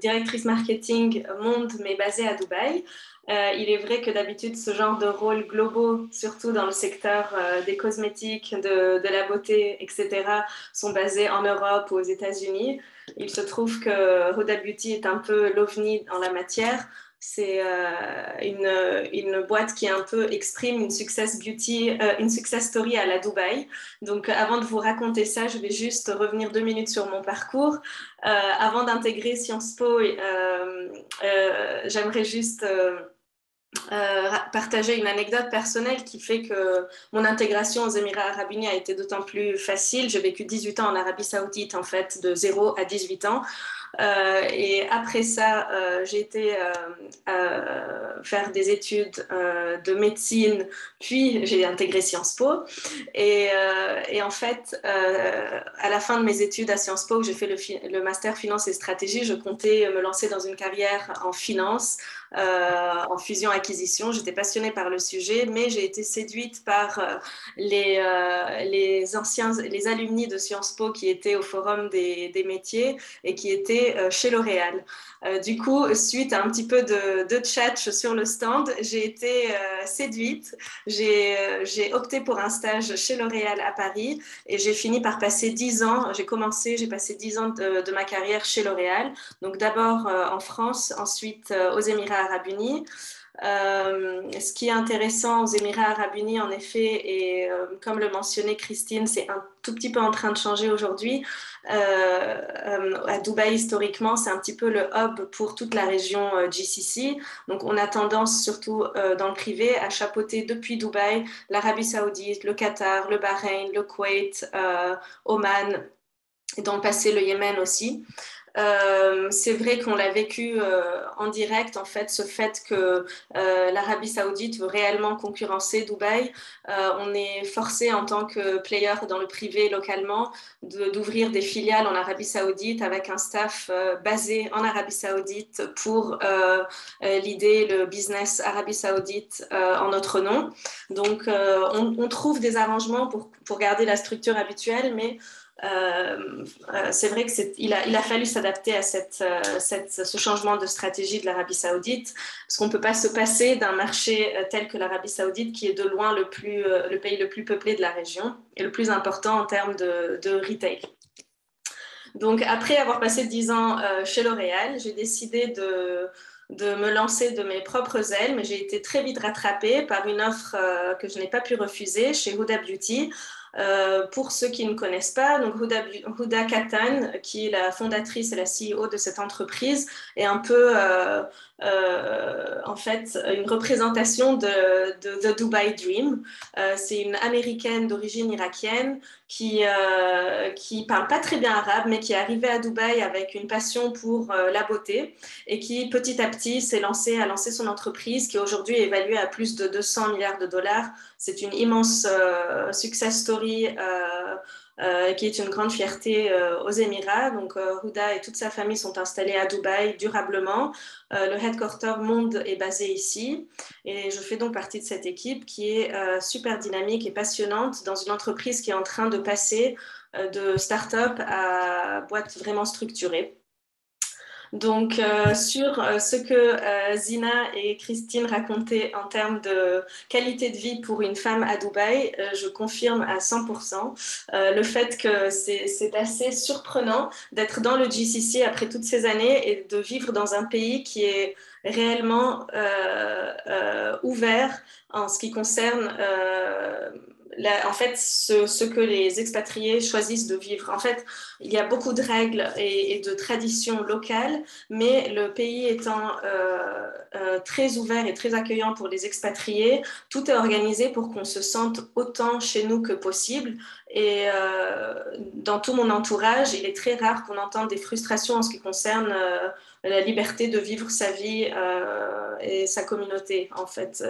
directrice marketing monde, mais basée à Dubaï. Il est vrai que d'habitude, ce genre de rôles globaux, surtout dans le secteur des cosmétiques, de la beauté, etc., sont basés en Europe ou aux États-Unis. Il se trouve que Huda Beauty est un peu l'ovni en la matière. C'est une boîte qui un peu exprime une success story à la Dubaï. Donc, avant de vous raconter ça, je vais juste revenir 2 minutes sur mon parcours. Avant d'intégrer Sciences Po, j'aimerais juste partager une anecdote personnelle qui fait que mon intégration aux Émirats Arabes Unis a été d'autant plus facile. J'ai vécu 18 ans en Arabie Saoudite, en fait, de 0 à 18 ans. Et après ça, j'ai été faire des études de médecine, puis j'ai intégré Sciences Po. Et en fait, à la fin de mes études à Sciences Po, où j'ai fait le master finance et stratégie, je comptais me lancer dans une carrière en finance, en fusion-acquisition. J'étais passionnée par le sujet, mais j'ai été séduite par les alumni de Sciences Po qui étaient au Forum des métiers et qui étaient chez L'Oréal. Du coup, suite à un petit peu de tchatch sur le stand, j'ai été séduite. J'ai opté pour un stage chez L'Oréal à Paris et j'ai fini par passer 10 ans. J'ai passé 10 ans de ma carrière chez L'Oréal. Donc d'abord en France, ensuite aux Émirats Arabes Unis. Ce qui est intéressant aux Émirats Arabes Unis, en effet, et comme le mentionnait Christine, c'est un tout petit peu en train de changer aujourd'hui. À Dubaï, historiquement, c'est un petit peu le hub pour toute la région GCC. Donc, on a tendance, surtout dans le privé, à chapeauter depuis Dubaï l'Arabie Saoudite, le Qatar, le Bahreïn, le Koweït, Oman, et dans le passé, le Yémen aussi. C'est vrai qu'on l'a vécu en direct, en fait, ce fait que l'Arabie Saoudite veut réellement concurrencer Dubaï. On est forcé en tant que player dans le privé localement d'ouvrir des filiales en Arabie Saoudite avec un staff basé en Arabie Saoudite pour l'idée, le business Arabie Saoudite en notre nom. Donc, on trouve des arrangements pour garder la structure habituelle, mais c'est vrai qu'il a fallu s'adapter à ce changement de stratégie de l'Arabie Saoudite, parce qu'on ne peut pas se passer d'un marché tel que l'Arabie Saoudite, qui est de loin le pays le plus peuplé de la région et le plus important en termes de retail. Donc, après avoir passé 10 ans chez L'Oréal, j'ai décidé de me lancer de mes propres ailes, mais j'ai été très vite rattrapée par une offre que je n'ai pas pu refuser chez Huda Beauty. Pour ceux qui ne connaissent pas, donc Huda Kattan, qui est la fondatrice et la CEO de cette entreprise, est un peu en fait une représentation de Dubai Dream. C'est une américaine d'origine irakienne qui parle pas très bien arabe, mais qui est arrivée à Dubaï avec une passion pour la beauté et qui petit à petit a lancé son entreprise qui aujourd'hui est évaluée à plus de 200 milliards de dollars. C'est une immense success story qui est une grande fierté aux Émirats. Donc Huda et toute sa famille sont installés à Dubaï durablement. Le headquarter monde est basé ici et je fais donc partie de cette équipe qui est super dynamique et passionnante dans une entreprise qui est en train de passer de start-up à boîte vraiment structurée. Donc, sur ce que Zina et Christine racontaient en termes de qualité de vie pour une femme à Dubaï, je confirme à 100% le fait que c'est assez surprenant d'être dans le GCC après toutes ces années et de vivre dans un pays qui est réellement ouvert en ce qui concerne en fait, ce que les expatriés choisissent de vivre. En fait, il y a beaucoup de règles et de traditions locales, mais le pays étant très ouvert et très accueillant pour les expatriés, tout est organisé pour qu'on se sente autant chez nous que possible. Et dans tout mon entourage, il est très rare qu'on entende des frustrations en ce qui concerne la liberté de vivre sa vie et sa communauté, en fait.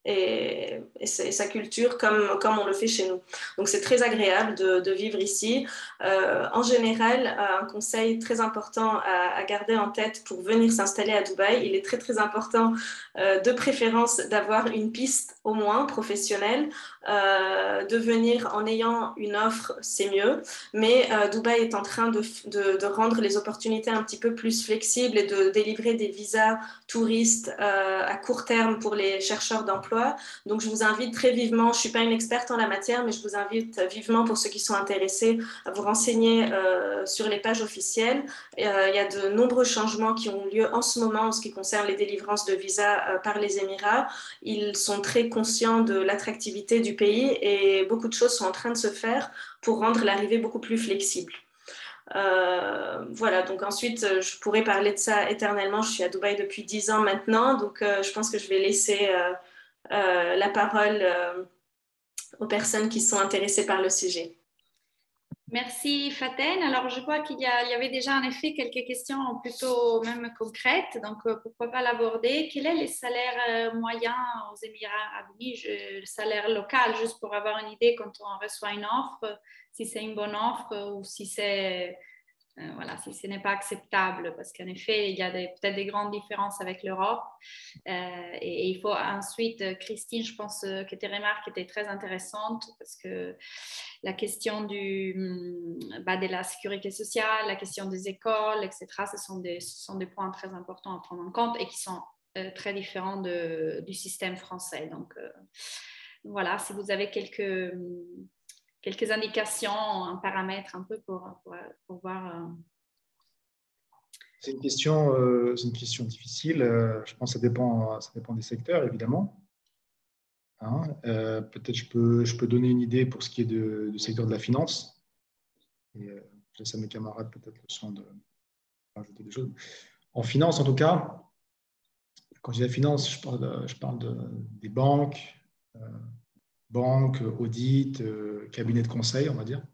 Et sa culture comme on le fait chez nous. Donc c'est très agréable de vivre ici. En général, un conseil très important à garder en tête pour venir s'installer à Dubaï, il est très très important de préférence d'avoir une piste au moins professionnelle. De venir en ayant une offre, c'est mieux, mais Dubaï est en train de rendre les opportunités un petit peu plus flexibles et de délivrer des visas touristes à court terme pour les chercheurs d'emploi. Donc, je vous invite très vivement, je ne suis pas une experte en la matière, mais je vous invite vivement pour ceux qui sont intéressés à vous renseigner sur les pages officielles. Il y a de nombreux changements qui ont lieu en ce moment en ce qui concerne les délivrances de visas par les Émirats. Ils sont très conscients de l'attractivité du pays et beaucoup de choses sont en train de se faire pour rendre l'arrivée beaucoup plus flexible. Voilà, donc ensuite je pourrais parler de ça éternellement. Je suis à Dubaï depuis 10 ans maintenant, donc je pense que je vais laisser la parole aux personnes qui sont intéressées par le sujet. Merci Faten. Alors, je vois qu'il y avait déjà en effet quelques questions plutôt même concrètes, donc pourquoi pas l'aborder. Quel est le salaire moyen aux Émirats arabes unis, le salaire local, juste pour avoir une idée quand on reçoit une offre, si c'est une bonne offre ou si c'est voilà, si ce n'est pas acceptable, parce qu'en effet, il y a peut-être des grandes différences avec l'Europe. Et il faut ensuite, Christine, je pense que tes remarques étaient très intéressantes, parce que la question de la sécurité sociale, la question des écoles, etc., ce sont des points très importants à prendre en compte et qui sont très différents du système français. Donc, voilà, si vous avez quelques indications, un paramètre un peu pour voir. C'est une question difficile. Je pense que ça dépend des secteurs, évidemment. Hein, peut-être je peux donner une idée pour ce qui est du secteur de la finance. Et je laisse à mes camarades peut-être le soin de rajouter des choses. En finance, en tout cas, quand je dis la finance, je parle des banques, audit, cabinet de conseil, on va dire. Un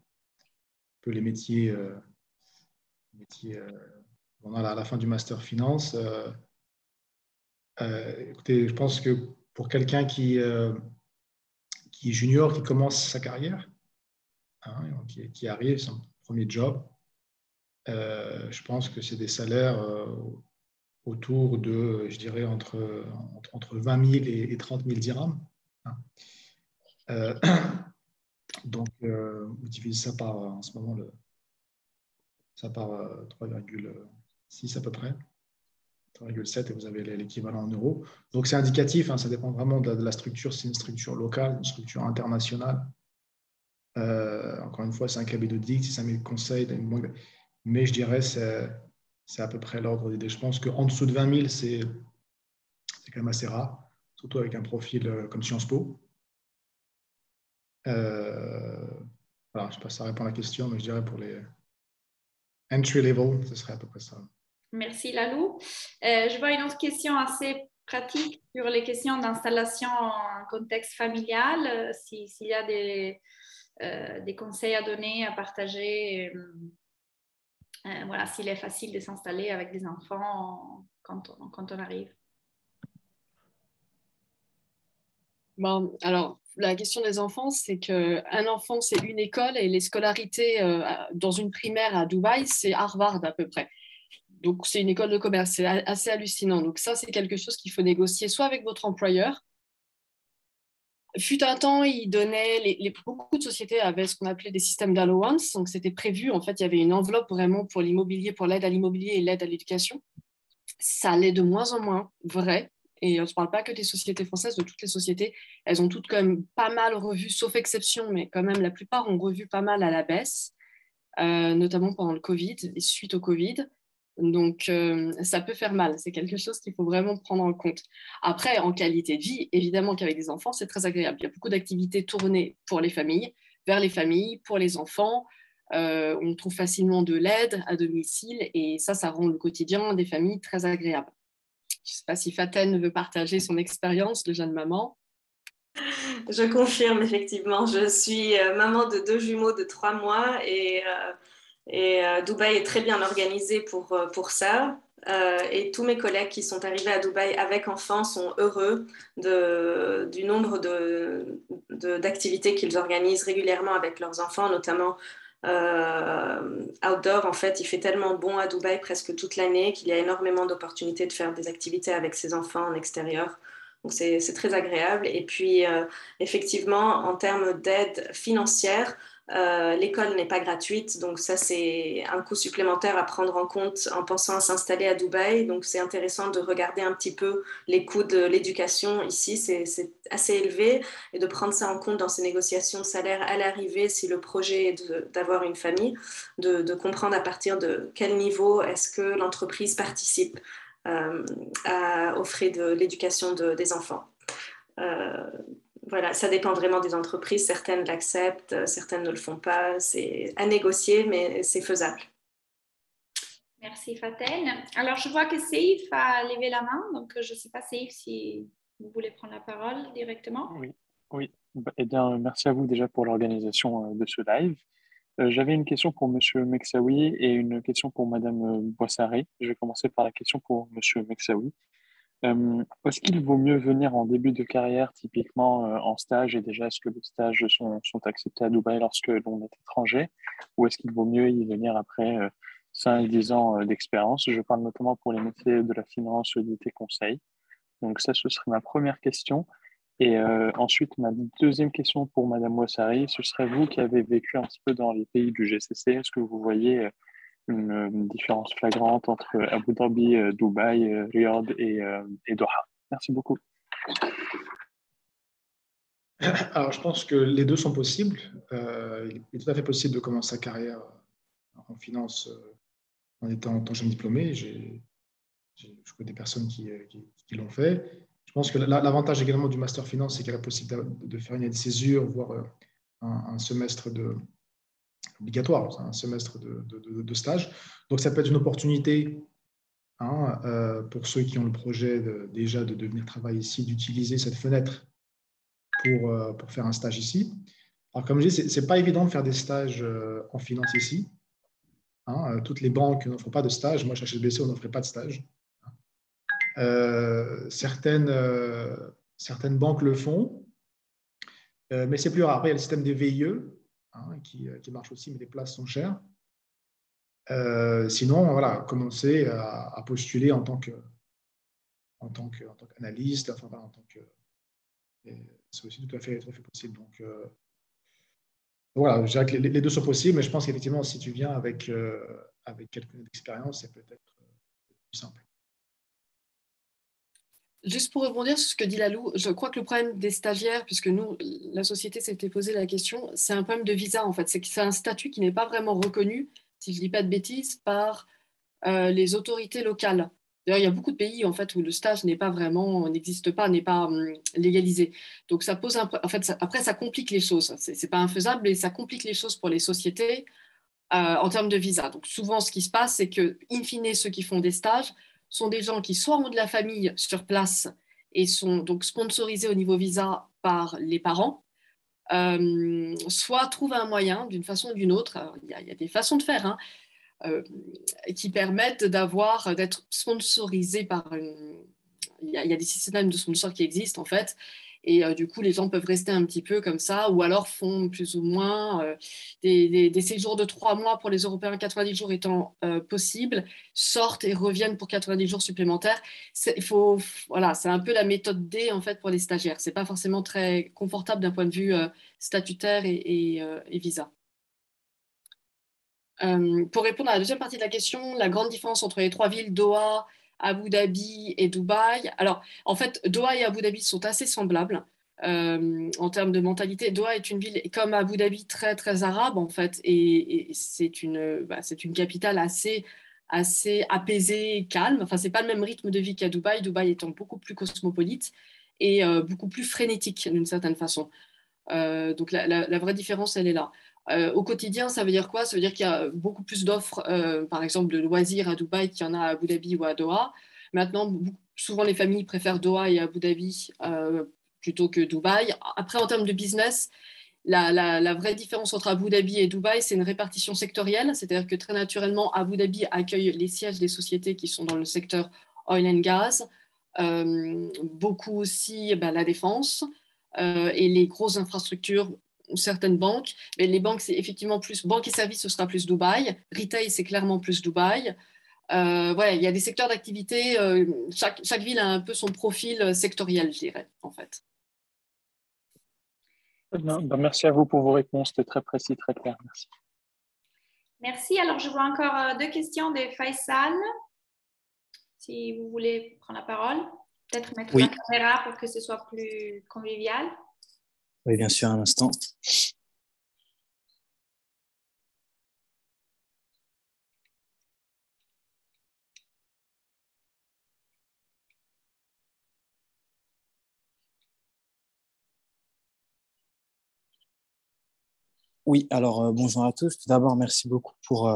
peu les métiers on a à la fin du master finance. Écoutez, je pense que pour quelqu'un qui est junior, qui commence sa carrière, hein, qui arrive, son premier job, je pense que c'est des salaires autour de, je dirais, entre 20 000 et 30 000 dirhams. Hein. Donc, vous divisez ça par, en ce moment, ça par 3,6 à peu près. 3,7 et vous avez l'équivalent en euros. Donc, c'est indicatif, hein, ça dépend vraiment de la structure. C'est une structure locale, une structure internationale. Encore une fois, c'est un cabinet d'audit, c'est un cabinet de conseil, mais je dirais c'est à peu près l'ordre d'idée. Je pense qu'en dessous de 20 000, c'est quand même assez rare, surtout avec un profil comme Sciences Po. Voilà, je ne sais pas si ça répond à la question, mais je dirais pour les entry level, ce serait à peu près ça. Merci Lalou. Je vois une autre question assez pratique sur les questions d'installation en contexte familial. S'il y a des conseils à donner, à partager, voilà, s'il est facile de s'installer avec des enfants quand on arrive. Bon, alors, la question des enfants, c'est qu'un enfant, c'est une école et les scolarités dans une primaire à Dubaï, c'est Harvard à peu près. Donc, c'est une école de commerce, c'est assez hallucinant. Donc, ça, c'est quelque chose qu'il faut négocier soit avec votre employeur. Fut un temps, il donnait, beaucoup de sociétés avaient ce qu'on appelait des systèmes d'allowance. Donc, c'était prévu, en fait, il y avait une enveloppe vraiment pour l'immobilier, pour l'aide à l'immobilier et l'aide à l'éducation. Ça l'est de moins en moins vrai. Et on ne se parle pas que des sociétés françaises, de toutes les sociétés. Elles ont toutes quand même pas mal revu, sauf exception, mais quand même la plupart ont revu pas mal à la baisse, notamment pendant le Covid et suite au Covid. Donc, ça peut faire mal. C'est quelque chose qu'il faut vraiment prendre en compte. Après, en qualité de vie, évidemment qu'avec des enfants, c'est très agréable. Il y a beaucoup d'activités tournées pour les familles, vers les familles, pour les enfants. On trouve facilement de l'aide à domicile et ça rend le quotidien des familles très agréable. Je ne sais pas si Faten veut partager son expérience de jeune maman. Je confirme, effectivement. Je suis maman de 2 jumeaux de 3 mois et Dubaï est très bien organisé pour ça. Et tous mes collègues qui sont arrivés à Dubaï avec enfants sont heureux du nombre d'activités qu'ils organisent régulièrement avec leurs enfants, notamment outdoor. En fait, il fait tellement bon à Dubaï presque toute l'année qu'il y a énormément d'opportunités de faire des activités avec ses enfants en extérieur. Donc, c'est très agréable. Et puis, effectivement, en termes d'aide financière, l'école n'est pas gratuite, donc ça c'est un coût supplémentaire à prendre en compte en pensant à s'installer à Dubaï. Donc c'est intéressant de regarder un petit peu les coûts de l'éducation ici, c'est assez élevé, et de prendre ça en compte dans ces négociations de salaire à l'arrivée si le projet est d'avoir une famille, de comprendre à partir de quel niveau est-ce que l'entreprise participe aux frais de l'éducation des enfants. Voilà, ça dépend vraiment des entreprises. Certaines l'acceptent, certaines ne le font pas. C'est à négocier, mais c'est faisable. Merci Faten. Alors, je vois que Seif a levé la main. Donc, je ne sais pas, Seif, si vous voulez prendre la parole directement. Oui. Eh bien, merci à vous déjà pour l'organisation de ce live. J'avais une question pour Monsieur Meksaoui et une question pour Madame Boissaré. Je vais commencer par la question pour Monsieur Meksaoui. Est-ce qu'il vaut mieux venir en début de carrière, typiquement en stage, et déjà, est-ce que les stages sont acceptés à Dubaï lorsque l'on est étranger, ou est-ce qu'il vaut mieux y venir après 5-10 ans d'expérience? Je parle notamment pour les métiers de la finance, audit et conseil. Donc ça, ce serait ma première question. Et ensuite, ma deuxième question pour Madame Ouassari, ce serait vous qui avez vécu un petit peu dans les pays du GCC. Est-ce que vous voyez une différence flagrante entre Abu Dhabi, Dubaï, Riyad et Doha? Merci beaucoup. Alors, je pense que les deux sont possibles. Il est tout à fait possible de commencer sa carrière en finance en étant jeune diplômé. Je connais des personnes qui l'ont fait. Je pense que l'avantage également du master finance, c'est qu'il y a la possibilité de faire une année de césure, voire un semestre obligatoire, un semestre de stage. Donc, ça peut être une opportunité pour ceux qui ont le projet déjà de venir travailler ici, d'utiliser cette fenêtre pour faire un stage ici. Alors, comme je dis, ce n'est pas évident de faire des stages en finance ici. Toutes les banques n'offrent pas de stage. Moi, chez HSBC, on n'offrait pas de stage. Certaines banques le font, mais c'est plus rare. Après, il y a le système des VIE qui marche aussi, mais les places sont chères. Sinon, voilà, commencer à postuler en tant qu'analyste, enfin, voilà, c'est aussi tout à fait possible. Donc, voilà, je dirais que les deux sont possibles, mais je pense qu'effectivement, si tu viens avec quelques années d'expérience, c'est peut-être plus simple. Juste pour rebondir sur ce que dit Lalou, je crois que le problème des stagiaires, puisque nous, la société s'était posé la question, c'est un problème de visa en fait. C'est que c'est un statut qui n'est pas vraiment reconnu, si je ne dis pas de bêtises, par les autorités locales. D'ailleurs, il y a beaucoup de pays en fait où le stage n'existe pas, n'est pas légalisé. Donc ça pose en fait, après ça complique les choses. C'est pas infaisable, mais ça complique les choses pour les sociétés en termes de visa. Donc souvent, ce qui se passe, c'est que, in fine, ceux qui font des stages sont des gens qui soit ont de la famille sur place et sont donc sponsorisés au niveau visa par les parents, soit trouvent un moyen, d'une façon ou d'une autre, il y a des façons de faire, qui permettent d'être sponsorisés par une... Il y a des systèmes de sponsors qui existent en fait, et du coup les gens peuvent rester un petit peu comme ça, ou alors font plus ou moins des séjours de 3 mois pour les Européens, 90 jours étant possible, sortent et reviennent pour 90 jours supplémentaires. Voilà, c'est un peu la méthode D en fait pour les stagiaires. C'est pas forcément très confortable d'un point de vue statutaire et visa. Pour répondre à la deuxième partie de la question, la grande différence entre les 3 villes, Doha, Abu Dhabi et Dubaï. Alors, en fait, Doha et Abu Dhabi sont assez semblables en termes de mentalité. Doha est une ville, comme Abu Dhabi, très, très arabe, en fait, et c'est une capitale assez apaisée, calme. Enfin, c'est pas le même rythme de vie qu'à Dubaï, Dubaï étant beaucoup plus cosmopolite et beaucoup plus frénétique, d'une certaine façon. Donc, la vraie différence, elle est là. Au quotidien, ça veut dire quoi? Ça veut dire qu'il y a beaucoup plus d'offres, par exemple, de loisirs à Dubaï qu'il y en a à Abu Dhabi ou à Doha. Maintenant, souvent, les familles préfèrent Doha et Abu Dhabi plutôt que Dubaï. Après, en termes de business, la vraie différence entre Abu Dhabi et Dubaï, c'est une répartition sectorielle. C'est-à-dire que très naturellement, Abu Dhabi accueille les sièges des sociétés qui sont dans le secteur oil and gas, beaucoup aussi la défense et les grosses infrastructures, certaines banques, mais les banques, c'est effectivement plus banque et services, ce sera plus Dubaï. Retail, c'est clairement plus Dubaï. Voilà, il y a des secteurs d'activité. Chaque ville a un peu son profil sectoriel, je dirais, en fait. Merci à vous pour vos réponses. C'était très précis, très clair. Merci. Merci. Alors, je vois encore 2 questions de Faisal. Si vous voulez prendre la parole, peut-être mettre la caméra pour que ce soit plus convivial. Oui, bien sûr, un instant. Oui, alors bonjour à tous. Tout d'abord, merci beaucoup pour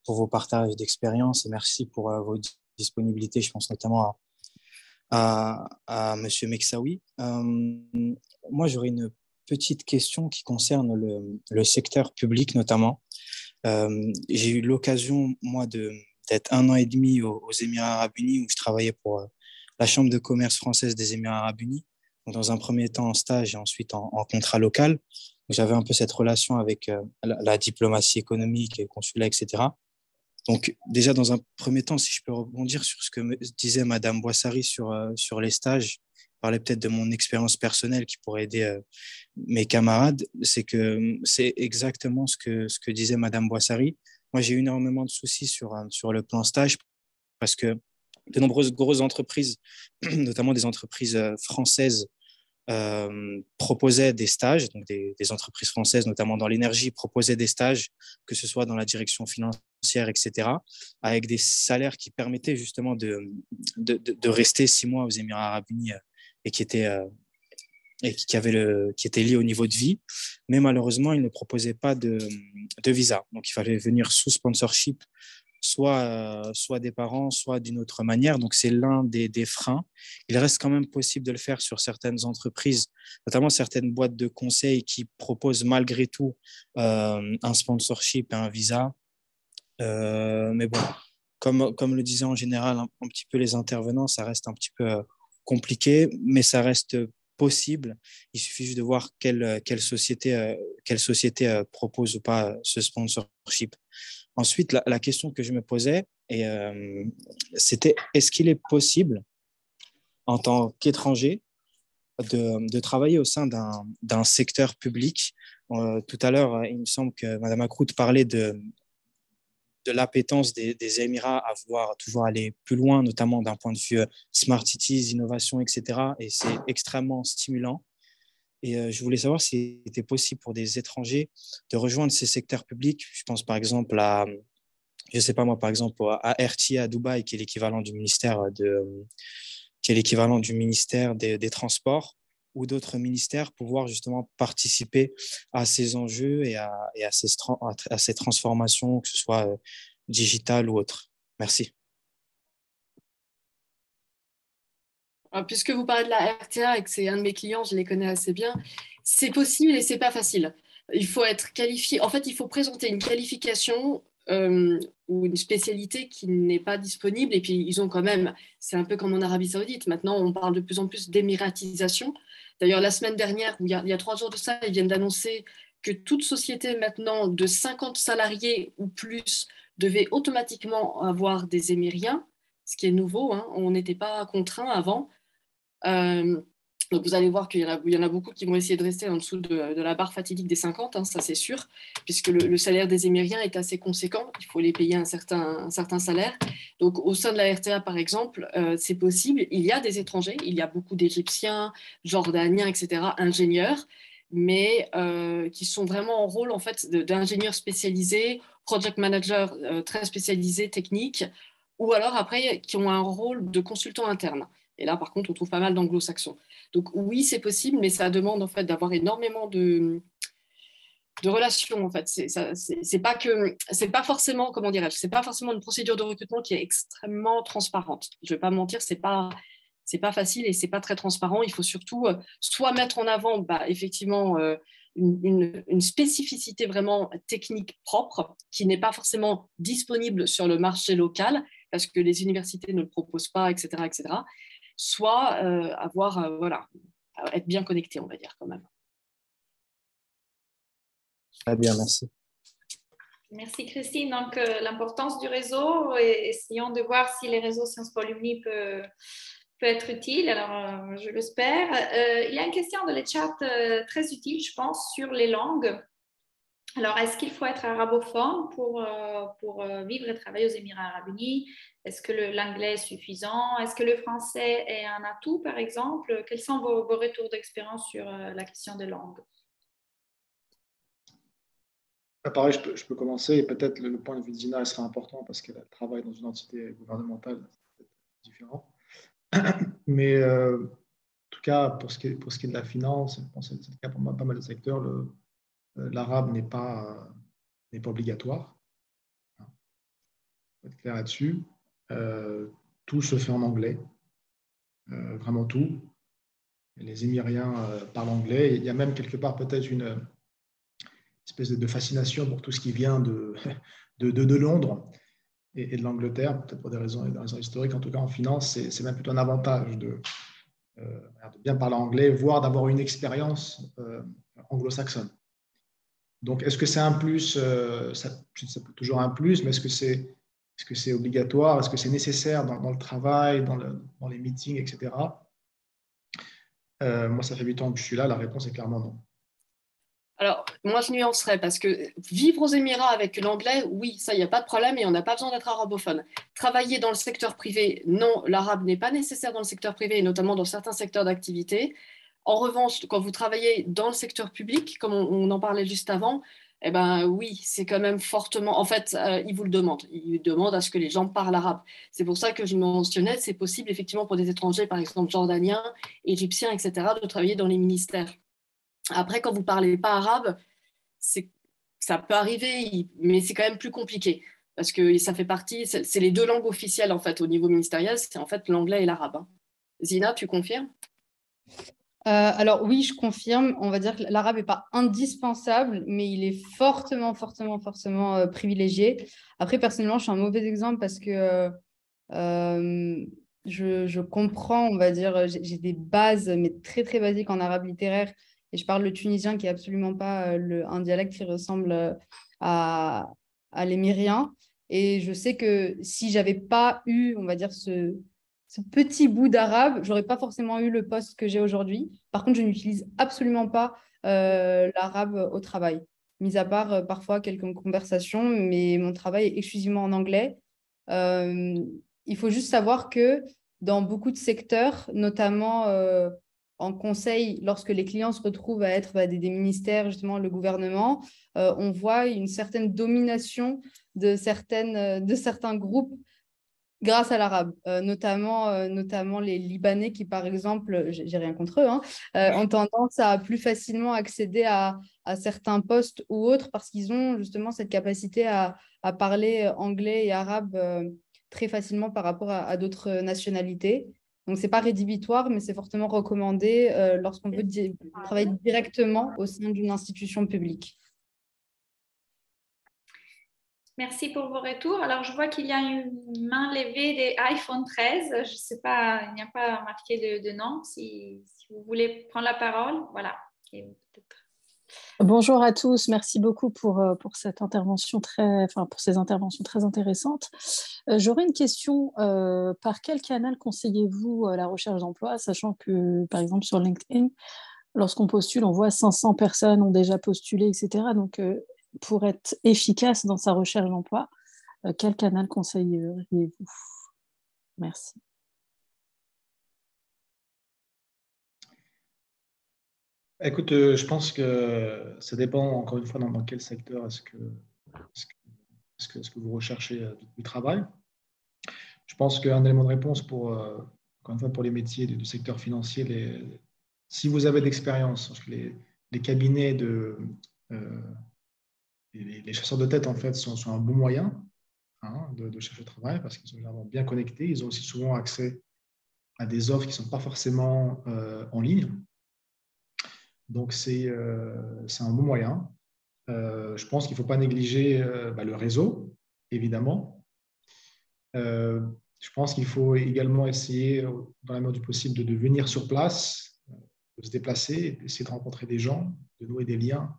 vos partages d'expérience et merci pour vos disponibilités. Je pense notamment à Monsieur Meksaoui. Moi, j'aurais une petite question qui concerne le secteur public notamment. J'ai eu l'occasion, moi, d'être 1 an et demi aux Émirats arabes unis où je travaillais pour la Chambre de commerce française des Émirats arabes unis. Donc, dans un premier temps en stage et ensuite en contrat local. J'avais un peu cette relation avec la diplomatie économique, et le consulat, etc. Donc, déjà, dans un premier temps, si je peux rebondir sur ce que disait Madame Boissary sur les stages, parler peut-être de mon expérience personnelle qui pourrait aider mes camarades, c'est que c'est exactement ce que disait Madame Boissary. Moi, j'ai eu énormément de soucis sur le plan stage parce que de nombreuses grosses entreprises, notamment des entreprises françaises, proposaient des stages, donc des entreprises françaises, notamment dans l'énergie, proposaient des stages, que ce soit dans la direction financière, etc., avec des salaires qui permettaient justement de rester 6 mois aux Émirats arabes unis et qui étaient qui était lié au niveau de vie, mais malheureusement, ils ne proposaient pas de visa. Donc, il fallait venir sous sponsorship, soit des parents, soit d'une autre manière. Donc, c'est l'un des freins. Il reste quand même possible de le faire sur certaines entreprises, notamment certaines boîtes de conseil qui proposent malgré tout un sponsorship et un visa. Mais bon, comme le disaient en général un petit peu les intervenants, ça reste un petit peu compliqué, mais ça reste possible. Il suffit juste de voir quelle société propose ou pas ce sponsorship. Ensuite, la question que je me posais, c'était est-ce qu'il est possible, en tant qu'étranger, de travailler au sein d'un secteur public? Tout à l'heure, il me semble que Mme Akrout parlait de l'appétence des Émirats à vouloir toujours aller plus loin, notamment d'un point de vue smart cities, innovation, etc. Et c'est extrêmement stimulant. Et je voulais savoir s'il était possible pour des étrangers de rejoindre ces secteurs publics. Je pense par exemple je sais pas moi, par exemple à RTA à Dubaï, qui est l'équivalent du ministère des Transports, ou d'autres ministères, pouvoir justement participer à ces enjeux et à ces transformations, que ce soit digitales ou autres. Merci. Alors, puisque vous parlez de la RTA et que c'est un de mes clients, je les connais assez bien, c'est possible et c'est pas facile. Il faut être qualifié. En fait, il faut présenter une qualification ou une spécialité qui n'est pas disponible. Et puis, ils ont quand même, c'est un peu comme en Arabie Saoudite. Maintenant, on parle de plus en plus d'émiratisation. D'ailleurs, la semaine dernière, il y a 3 jours de ça, ils viennent d'annoncer que toute société maintenant de 50 salariés ou plus devait automatiquement avoir des émiriens, ce qui est nouveau, hein. On n'était pas contraint avant. Donc vous allez voir qu'il y en a beaucoup qui vont essayer de rester en dessous de la barre fatidique des 50, hein, ça c'est sûr, puisque le salaire des Émiriens est assez conséquent, il faut les payer un certain salaire. Donc au sein de la RTA par exemple, c'est possible, il y a des étrangers, il y a beaucoup d'Égyptiens, Jordaniens, etc., ingénieurs, mais qui sont vraiment en rôle en fait d'ingénieurs spécialisés, project manager très spécialisés, techniques, ou alors après qui ont un rôle de consultant interne. Et là, par contre, on trouve pas mal d'anglo-saxons. Donc oui, c'est possible, mais ça demande en fait d'avoir énormément de relations. En fait, c'est pas forcément, comment dirais-je, c'est pas forcément une procédure de recrutement qui est extrêmement transparente. Je vais pas mentir, c'est pas facile et c'est pas très transparent. Il faut surtout soit mettre en avant, effectivement. Une spécificité vraiment technique propre qui n'est pas forcément disponible sur le marché local parce que les universités ne le proposent pas, etc., etc. Soit être bien connecté, on va dire quand même. Très bien, merci. Merci Christine. Donc, l'importance du réseau, et essayons de voir si les réseaux Sciences Po Alumni peut être utile. Alors, je l'espère. Il y a une question dans le chat très utile, je pense, sur les langues. Alors, est-ce qu'il faut être arabophone pour vivre et travailler aux Émirats arabes unis? Est-ce que l'anglais est suffisant? Est-ce que le français est un atout, par exemple? Quels sont vos retours d'expérience sur la question des langues? Pareil, je peux commencer et peut-être le point de vue de Zina sera important parce qu'elle travaille dans une entité gouvernementale, c'est différent. Mais en tout cas, pour ce qui est de la finance, je pense que c'est le cas pour pas mal de secteurs, l'arabe n'est pas obligatoire. Il faut être clair là-dessus. Tout se fait en anglais, vraiment tout. les Émiriens parlent anglais. Il y a même quelque part peut-être une espèce de fascination pour tout ce qui vient de Londres et de l'Angleterre, peut-être pour des raisons historiques. En tout cas, en finance, c'est même plutôt un avantage de bien parler anglais, voire d'avoir une expérience anglo-saxonne. Donc, est-ce que c'est un plus ça peut toujours un plus, mais est-ce que c'est obligatoire? Est-ce que c'est nécessaire dans le travail, dans les meetings, etc. Moi, ça fait 8 ans que je suis là. La réponse est clairement non. Alors, moi, je nuancerais parce que vivre aux Émirats avec l'anglais, oui, ça, il n'y a pas de problème et on n'a pas besoin d'être arabophone. Travailler dans le secteur privé, non, l'arabe n'est pas nécessaire dans le secteur privé et notamment dans certains secteurs d'activité. En revanche, quand vous travaillez dans le secteur public, comme on en parlait juste avant, eh ben oui, c'est quand même fortement. En fait, ils vous le demandent. Ils demandent à ce que les gens parlent arabe. C'est pour ça que je mentionnais, c'est possible effectivement pour des étrangers, par exemple jordaniens, égyptiens, etc., de travailler dans les ministères. Après, quand vous ne parlez pas arabe, ça peut arriver, mais c'est quand même plus compliqué. Parce que ça fait partie, c'est les deux langues officielles en fait au niveau ministériel, c'est en fait l'anglais et l'arabe. Hein. Zina, tu confirmes? Alors oui, je confirme. On va dire que l'arabe n'est pas indispensable, mais il est fortement privilégié. Après, personnellement, je suis un mauvais exemple parce que je comprends, on va dire, j'ai des bases, mais très basiques en arabe littéraire. Et je parle le tunisien, qui n'est absolument pas un dialecte qui ressemble à l'émirien. Et je sais que si j'avais pas eu, on va dire, ce petit bout d'arabe, j'aurais pas forcément eu le poste que j'ai aujourd'hui. Par contre, je n'utilise absolument pas l'arabe au travail, mis à part parfois quelques conversations, mais mon travail est exclusivement en anglais. Il faut juste savoir que dans beaucoup de secteurs, notamment en conseil, lorsque les clients se retrouvent à être des ministères, justement le gouvernement, on voit une certaine domination de certains groupes grâce à l'arabe, notamment les Libanais qui, par exemple, j'ai rien contre eux, hein, ont tendance à plus facilement accéder à certains postes ou autres parce qu'ils ont justement cette capacité à parler anglais et arabe très facilement par rapport à d'autres nationalités. Donc, ce n'est pas rédhibitoire, mais c'est fortement recommandé lorsqu'on veut travailler directement au sein d'une institution publique. Merci pour vos retours. Alors, je vois qu'il y a une main levée des iPhone 13. Je ne sais pas, il n'y a pas marqué de nom. Si vous voulez prendre la parole, voilà. Et bonjour à tous. Merci beaucoup pour cette intervention pour ces interventions très intéressantes. J'aurais une question. Par quel canal conseillez-vous la recherche d'emploi, sachant que, par exemple, sur LinkedIn, lorsqu'on postule, on voit 500 personnes ont déjà postulé, etc. Donc, pour être efficace dans sa recherche d'emploi, quel canal conseilleriez-vous? Merci. Écoute, je pense que ça dépend encore une fois dans quel secteur est-ce que vous recherchez du travail. Je pense qu'un élément de réponse encore une fois pour les métiers du secteur financier, si vous avez d'expérience, parce que les cabinets les chasseurs de tête en fait sont un bon moyen de chercher du travail parce qu'ils sont généralement bien connectés. Ils ont aussi souvent accès à des offres qui ne sont pas forcément en ligne. Donc, c'est un bon moyen. Je pense qu'il ne faut pas négliger le réseau, évidemment. Je pense qu'il faut également essayer, dans la mesure du possible, de venir sur place, de se déplacer, d'essayer de rencontrer des gens, de nouer des liens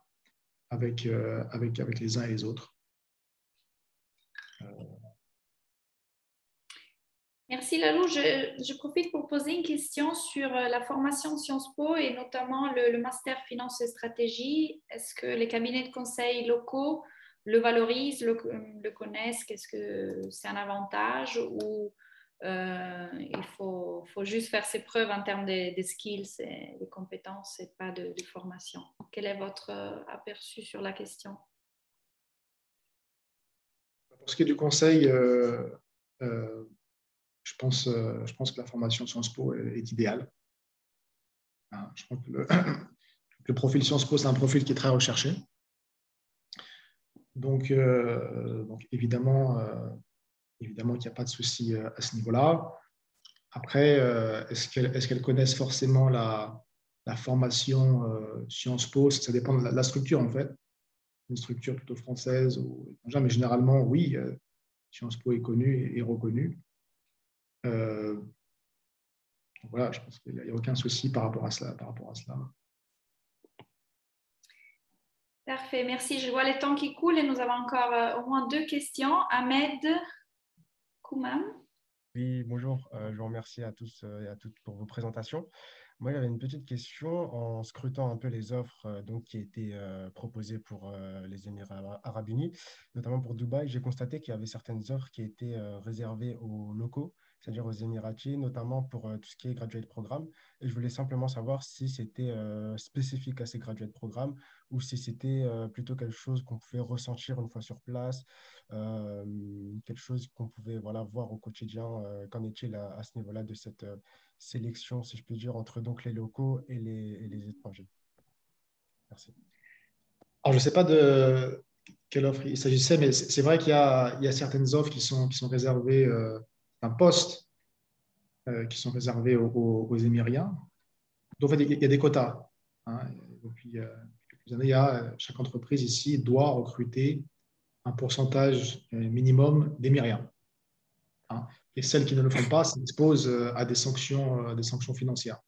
avec les uns et les autres. Merci Lalou. Je profite pour poser une question sur la formation Sciences Po et notamment le master finance et stratégie. Est-ce que les cabinets de conseil locaux le valorisent, le connaissent? Est-ce que c'est un avantage ou il faut juste faire ses preuves en termes des skills et des compétences et pas de formation? Quel est votre aperçu sur la question? Pour ce qui est du conseil, je pense que la formation Sciences Po est idéale. Je crois que le profil Sciences Po, c'est un profil qui est très recherché. Donc évidemment qu'il n'y a pas de souci à ce niveau-là. Après, est-ce qu'elles connaissent forcément la formation Sciences Po? Ça dépend de la structure, en fait. Une structure plutôt française ou étrangère, mais généralement, oui, Sciences Po est connu et reconnu. Voilà, je pense qu'il n'y a aucun souci par rapport à cela. Parfait, merci. Je vois le temps qui coule et nous avons encore au moins 2 questions. Ahmed Koumam. Oui, bonjour. Je vous remercie à tous et à toutes pour vos présentations. Moi, j'avais une petite question en scrutant un peu les offres donc, qui étaient proposées pour les Émirats arabes unis, notamment pour Dubaï. J'ai constaté qu'il y avait certaines offres qui étaient réservées aux locaux, c'est-à-dire aux Émiratis, notamment pour tout ce qui est graduate programme. Et je voulais simplement savoir si c'était spécifique à ces graduate programmes ou si c'était plutôt quelque chose qu'on pouvait ressentir une fois sur place, euh, quelque chose qu'on pouvait voilà, voir au quotidien. Qu'en est-il à ce niveau-là de cette sélection, si je puis dire, entre donc les locaux et les étrangers? Merci. Alors, je ne sais pas de quelle offre il s'agissait, mais c'est vrai qu'il y a certaines offres qui sont réservées d'un poste qui sont réservées aux Émiriens. Donc, en fait, il y a des quotas. Hein. Depuis quelques années, chaque entreprise ici doit recruter un pourcentage minimum d'Émiriens. Hein. Et celles qui ne le font pas s'exposent à des sanctions financières.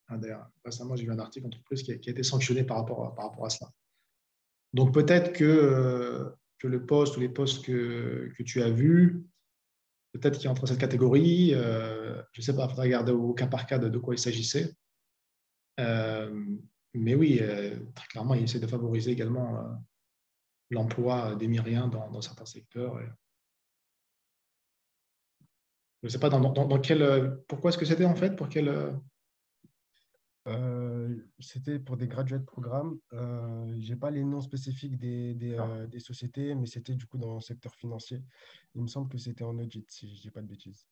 Hein, d'ailleurs, récemment, j'ai vu un article d'entreprise qui a été sanctionné par rapport à cela. Donc, peut-être que le poste ou les postes que tu as vus, peut-être qu'il y a entre cette catégorie. Je ne sais pas, il faudra regarder au cas par cas de quoi il s'agissait. Mais oui, très clairement, il essaie de favoriser également l'emploi d'Émiriens dans certains secteurs. Je ne sais pas dans quel. Pourquoi est-ce que c'était en fait? Pour quel. C'était pour des graduate programmes. Je n'ai pas les noms spécifiques des sociétés, mais c'était du coup dans le secteur financier. Il me semble que c'était en audit, si je ne dis pas de bêtises.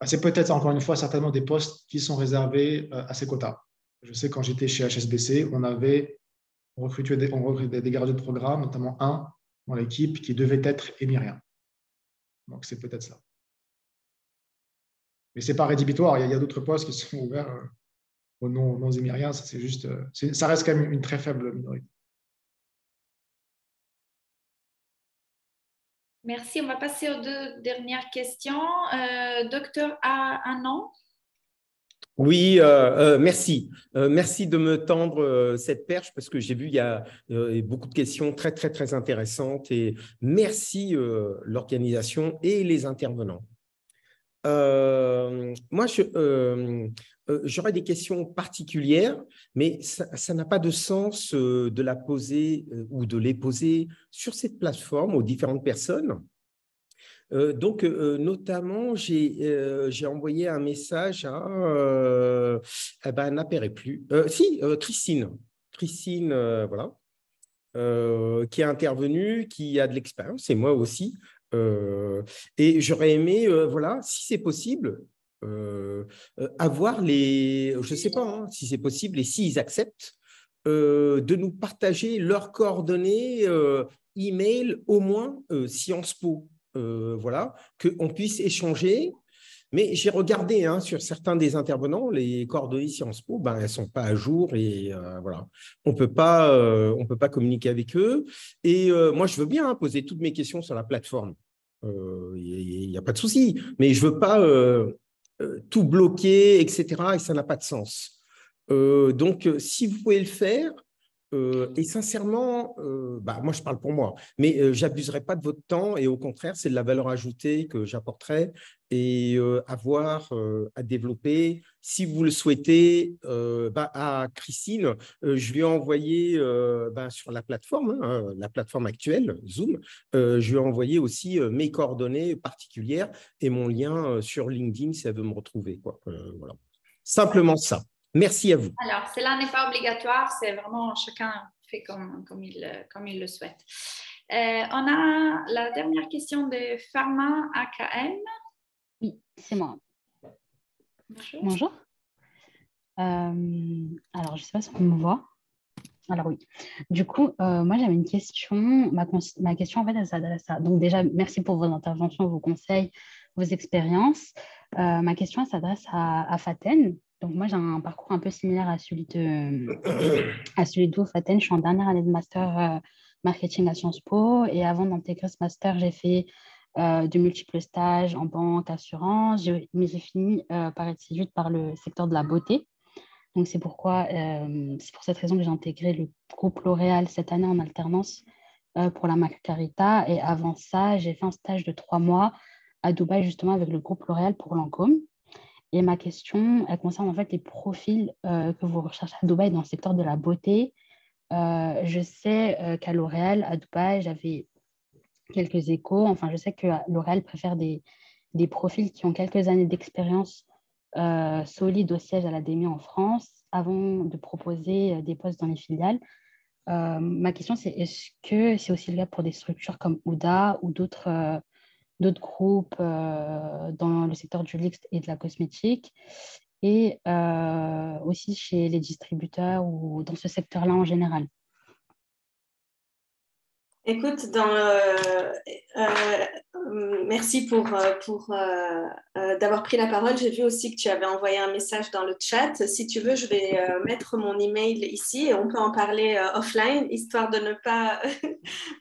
C'est peut-être encore une fois certainement des postes qui sont réservés à ces quotas. Je sais quand j'étais chez HSBC, on recrutait des gradués de programme, notamment un dans l'équipe qui devait être émirien. Donc c'est peut-être ça. Mais ce n'est pas rédhibitoire. Il y a d'autres postes qui sont ouverts aux non-émiriens. Ça reste quand même une très faible minorité. Merci. On va passer aux 2 dernières questions. Docteur Anan. Oui, merci. Merci de me tendre cette perche parce que j'ai vu il y a beaucoup de questions très, très, très intéressantes et merci l'organisation et les intervenants. Moi, j'aurais des questions particulières, mais ça n'a pas de sens de la poser ou de les poser sur cette plateforme aux différentes personnes. Donc, notamment, j'ai envoyé un message à, elle n'apparaît plus. Christine. Christine, voilà, qui est intervenue, qui a de l'expérience, et moi aussi. Et j'aurais aimé, voilà, si c'est possible, avoir je ne sais pas hein, si c'est possible et s'ils acceptent, de nous partager leurs coordonnées email, au moins Sciences Po. Voilà, qu'on puisse échanger. Mais j'ai regardé hein, sur certains des intervenants, les coordonnées Sciences Po, elles ne sont pas à jour et voilà, on peut pas communiquer avec eux. Et moi, je veux bien hein, poser toutes mes questions sur la plateforme. Il n'y a pas de souci, mais je ne veux pas tout bloquer, etc. Et ça n'a pas de sens. Donc, si vous pouvez le faire, et sincèrement, moi, je parle pour moi, mais je n'abuserai pas de votre temps et au contraire, c'est de la valeur ajoutée que j'apporterai et avoir à développer. Si vous le souhaitez, à Christine, je lui ai envoyé sur la plateforme, hein, la plateforme actuelle, Zoom, je lui ai envoyé aussi mes coordonnées particulières et mon lien sur LinkedIn si elle veut me retrouver, quoi. Voilà. Simplement ça. Merci à vous. Alors, cela n'est pas obligatoire, c'est vraiment chacun fait comme il le souhaite. On a la dernière question de Pharma AKM. Oui, c'est moi. Bonjour. Bonjour. Alors, je ne sais pas si on me voit. Alors oui, du coup, moi j'avais une question. Ma question, en fait, elle s'adresse à... Donc déjà, merci pour vos interventions, vos conseils, vos expériences. Ma question, elle s'adresse à Faten. Donc moi, j'ai un parcours un peu similaire à celui de vous, Faten. Je suis en dernière année de master marketing à Sciences Po. Et avant d'intégrer ce master, j'ai fait de multiples stages en banque, assurance. Mais j'ai fini par être séduite par le secteur de la beauté. Donc, c'est pour cette raison que j'ai intégré le groupe L'Oréal cette année en alternance pour la marque Carita. Et avant ça, j'ai fait un stage de 3 mois à Dubaï, justement, avec le groupe L'Oréal pour Lancôme. Et ma question, elle concerne en fait les profils que vous recherchez à Dubaï dans le secteur de la beauté. Je sais qu'à L'Oréal, à Dubaï, j'avais quelques échos. Enfin, je sais que L'Oréal préfère des profils qui ont quelques années d'expérience solide au siège à l'ADEME en France avant de proposer des postes dans les filiales. Ma question, c'est est-ce que c'est aussi le cas pour des structures comme Ouda ou d'autres groupes dans le secteur du luxe et de la cosmétique et aussi chez les distributeurs ou dans ce secteur-là en général? Écoute, merci pour d'avoir pris la parole. J'ai vu aussi que tu avais envoyé un message dans le chat. Si tu veux, je vais mettre mon email ici et on peut en parler offline, histoire de ne pas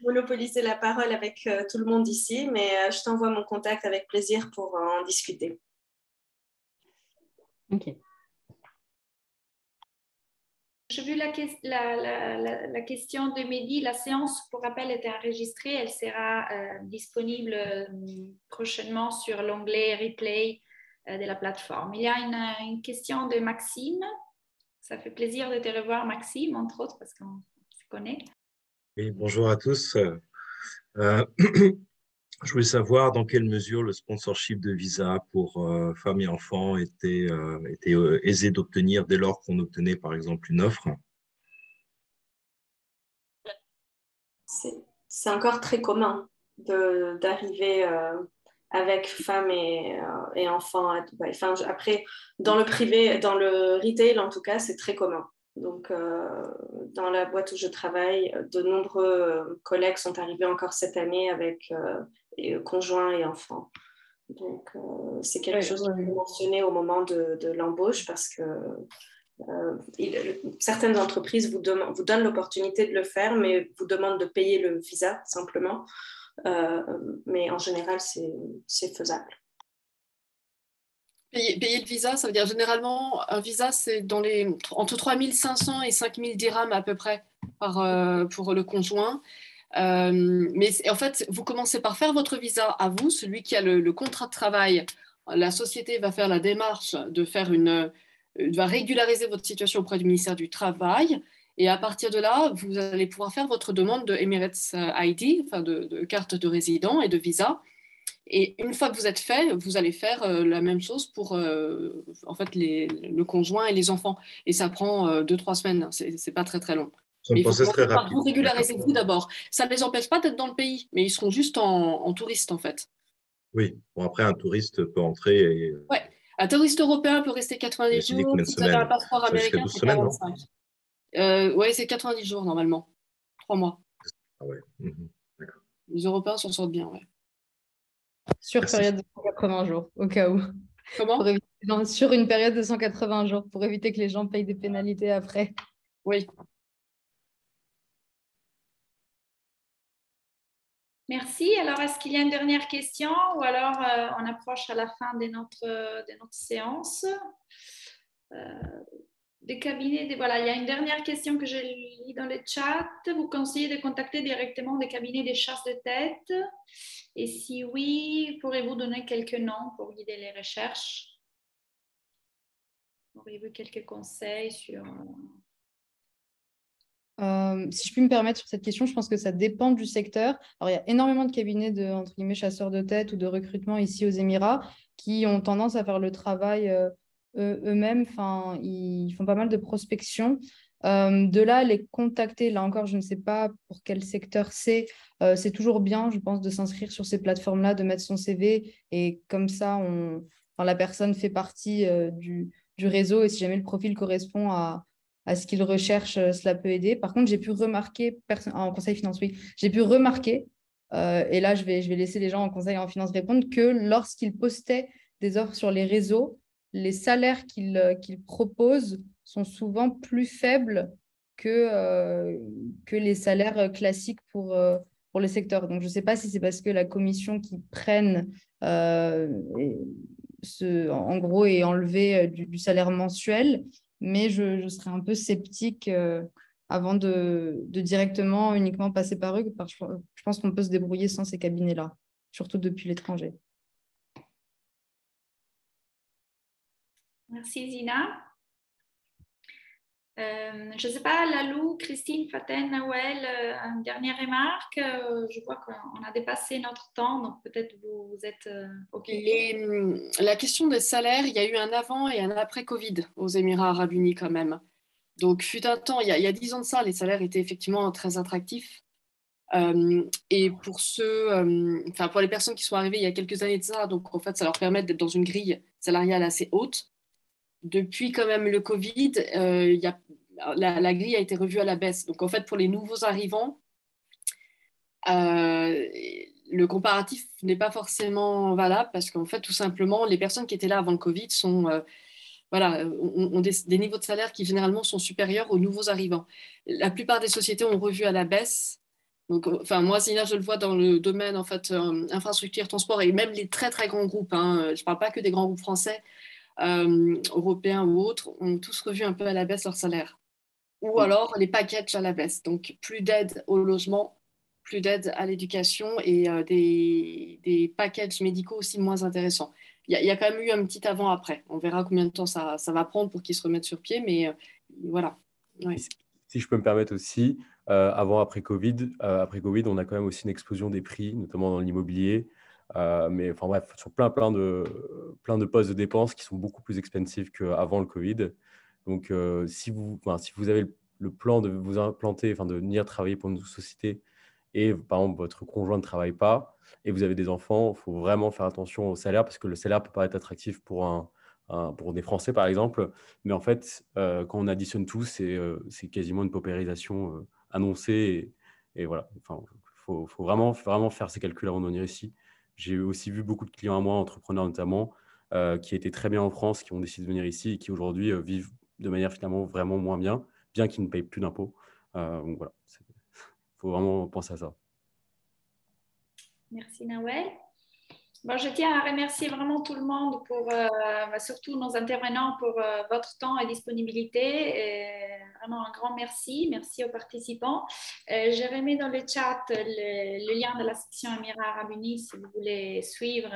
monopoliser la parole avec tout le monde ici. Mais je t'envoie mon contact avec plaisir pour en discuter. Ok. J'ai vu la question de Mehdi. La séance, pour rappel, était enregistrée. Elle sera disponible prochainement sur l'onglet replay de la plateforme. Il y a une question de Maxime. Ça fait plaisir de te revoir, Maxime, entre autres, parce qu'on se connaît. Oui, bonjour à tous. Je voulais savoir dans quelle mesure le sponsorship de visa pour femmes et enfants était aisé d'obtenir dès lors qu'on obtenait par exemple une offre. C'est encore très commun d'arriver avec femmes et enfants à Dubaï. Enfin, après, dans le privé, dans le retail en tout cas, c'est très commun. Donc, dans la boîte où je travaille, de nombreux collègues sont arrivés encore cette année avec conjoints et enfants. Donc, c'est quelque chose qu'il faut mentionner au moment de l'embauche parce que certaines entreprises vous donnent l'opportunité de le faire, mais vous demandent de payer le visa simplement. Mais en général, c'est faisable. Payer le visa, ça veut dire généralement, un visa, c'est entre 3 500 et 5 000 dirhams à peu près pour le conjoint. Mais en fait, vous commencez par faire votre visa à vous, celui qui a le contrat de travail. La société va faire la démarche va régulariser votre situation auprès du ministère du Travail. Et à partir de là, vous allez pouvoir faire votre demande de Emirates ID, enfin de carte de résident et de visa. Et une fois que vous êtes fait, vous allez faire la même chose pour en fait, le conjoint et les enfants. Et ça prend 2-3 semaines, c'est pas très très long. Mais il faut commencer par vous régulariser vous d'abord. Ça ne les empêche pas d'être dans le pays, mais ils seront juste en touriste en fait. Oui, bon, après un touriste peut entrer et... Ouais, un touriste européen peut rester 90 jours. Si vous avez un passeport américain, c'est 45. Oui, c'est 90 jours normalement. 3 mois. Ah ouais. Les Européens s'en sortent bien, ouais. Sur période de 180 jours, au cas où. Comment ? Sur une période de 180 jours, pour éviter que les gens payent des pénalités après. Oui. Merci. Alors, est-ce qu'il y a une dernière question ou alors on approche à la fin de notre séance des cabinets, voilà, il y a une dernière question que j'ai lue dans le chat. Vous conseillez de contacter directement des cabinets de chasse de tête? Et si oui, pourrez-vous donner quelques noms pour guider les recherches? Auriez-vous quelques conseils sur... Si je puis me permettre sur cette question, je pense que ça dépend du secteur. Alors, il y a énormément de cabinets de, entre guillemets, chasseurs de tête ou de recrutement ici aux Émirats qui ont tendance à faire le travail eux-mêmes. Enfin, ils font pas mal de prospection. De là, les contacter, là encore, je ne sais pas pour quel secteur c'est. C'est toujours bien, je pense, de s'inscrire sur ces plateformes-là, de mettre son CV et comme ça, la personne fait partie du réseau et si jamais le profil correspond à à ce qu'ils recherchent, cela peut aider. Par contre, j'ai pu remarquer, en conseil finance, oui, j'ai pu remarquer, et là, je vais laisser les gens en conseil en finance répondre, que lorsqu'ils postaient des offres sur les réseaux, les salaires qu'ils proposent sont souvent plus faibles que les salaires classiques pour le secteur. Donc, je ne sais pas si c'est parce que la commission qu'ils prennent, en gros, est enlevée du salaire mensuel, mais je serais un peu sceptique avant de directement uniquement passer par eux, parce que je pense qu'on peut se débrouiller sans ces cabinets-là, surtout depuis l'étranger. Merci Zina. Je ne sais pas, Lalou, Christine, Faten, Nawel, une dernière remarque. Je vois qu'on a dépassé notre temps, donc peut-être vous êtes occupés. La question des salaires, il y a eu un avant et un après Covid aux Émirats Arabes Unis quand même. Donc, fut un temps, il y a 10 ans de ça, les salaires étaient effectivement très attractifs. Et pour pour les personnes qui sont arrivées il y a quelques années de ça, donc en fait, ça leur permet d'être dans une grille salariale assez haute. Depuis quand même le Covid, la grille a été revue à la baisse. Donc en fait, pour les nouveaux arrivants, le comparatif n'est pas forcément valable parce qu'en fait, tout simplement, les personnes qui étaient là avant le Covid ont des niveaux de salaire qui généralement sont supérieurs aux nouveaux arrivants. La plupart des sociétés ont revu à la baisse. Donc, moi, Zina, je le vois dans le domaine infrastructure, transport et même les très très grands groupes. Je ne parle pas que des grands groupes français. Européens ou autres, ont tous revu un peu à la baisse leur salaire. Ou alors les packages à la baisse. Donc plus d'aide au logement, plus d'aide à l'éducation et des packages médicaux aussi moins intéressants. Il y a quand même eu un petit avant-après. On verra combien de temps ça va prendre pour qu'ils se remettent sur pied, mais voilà. Ouais. Si je peux me permettre aussi, après Covid, on a quand même aussi une explosion des prix, notamment dans l'immobilier. Mais enfin bref, sur plein de postes de dépenses qui sont beaucoup plus expensive qu'avant le Covid. Donc, si vous avez le plan de vous implanter, de venir travailler pour une société et par exemple votre conjoint ne travaille pas et vous avez des enfants, il faut vraiment faire attention au salaire parce que le salaire peut paraître attractif pour des Français par exemple, mais en fait, quand on additionne tout, c'est quasiment une paupérisation annoncée et voilà. Enfin, faut vraiment faire ces calculs avant de venir ici. J'ai aussi vu beaucoup de clients à moi, entrepreneurs notamment, qui étaient très bien en France, qui ont décidé de venir ici et qui aujourd'hui vivent de manière finalement vraiment moins bien qu'ils ne payent plus d'impôts. Donc voilà, il faut vraiment penser à ça. Merci Nawel. Bon, je tiens à remercier vraiment tout le monde, surtout nos intervenants, pour votre temps et disponibilité. Et vraiment un grand merci. Merci aux participants. Je remets dans le chat le lien de la section Émirats Arabes Unis si vous voulez suivre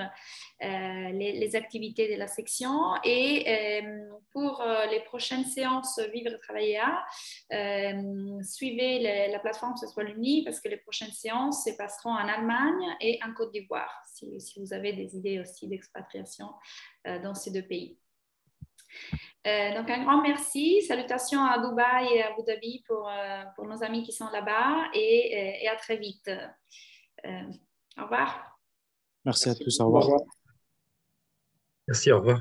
les activités de la section. Et pour les prochaines séances Vivre et Travailler à, suivez la plateforme Ce soit l'Uni parce que les prochaines séances se passeront en Allemagne et en Côte d'Ivoire. Si vous avez des idées aussi d'expatriation dans ces deux pays. Donc, un grand merci. Salutations à Dubaï et à Abu Dhabi pour nos amis qui sont là-bas et à très vite. Au revoir. Merci à tous. Au revoir. Merci, au revoir.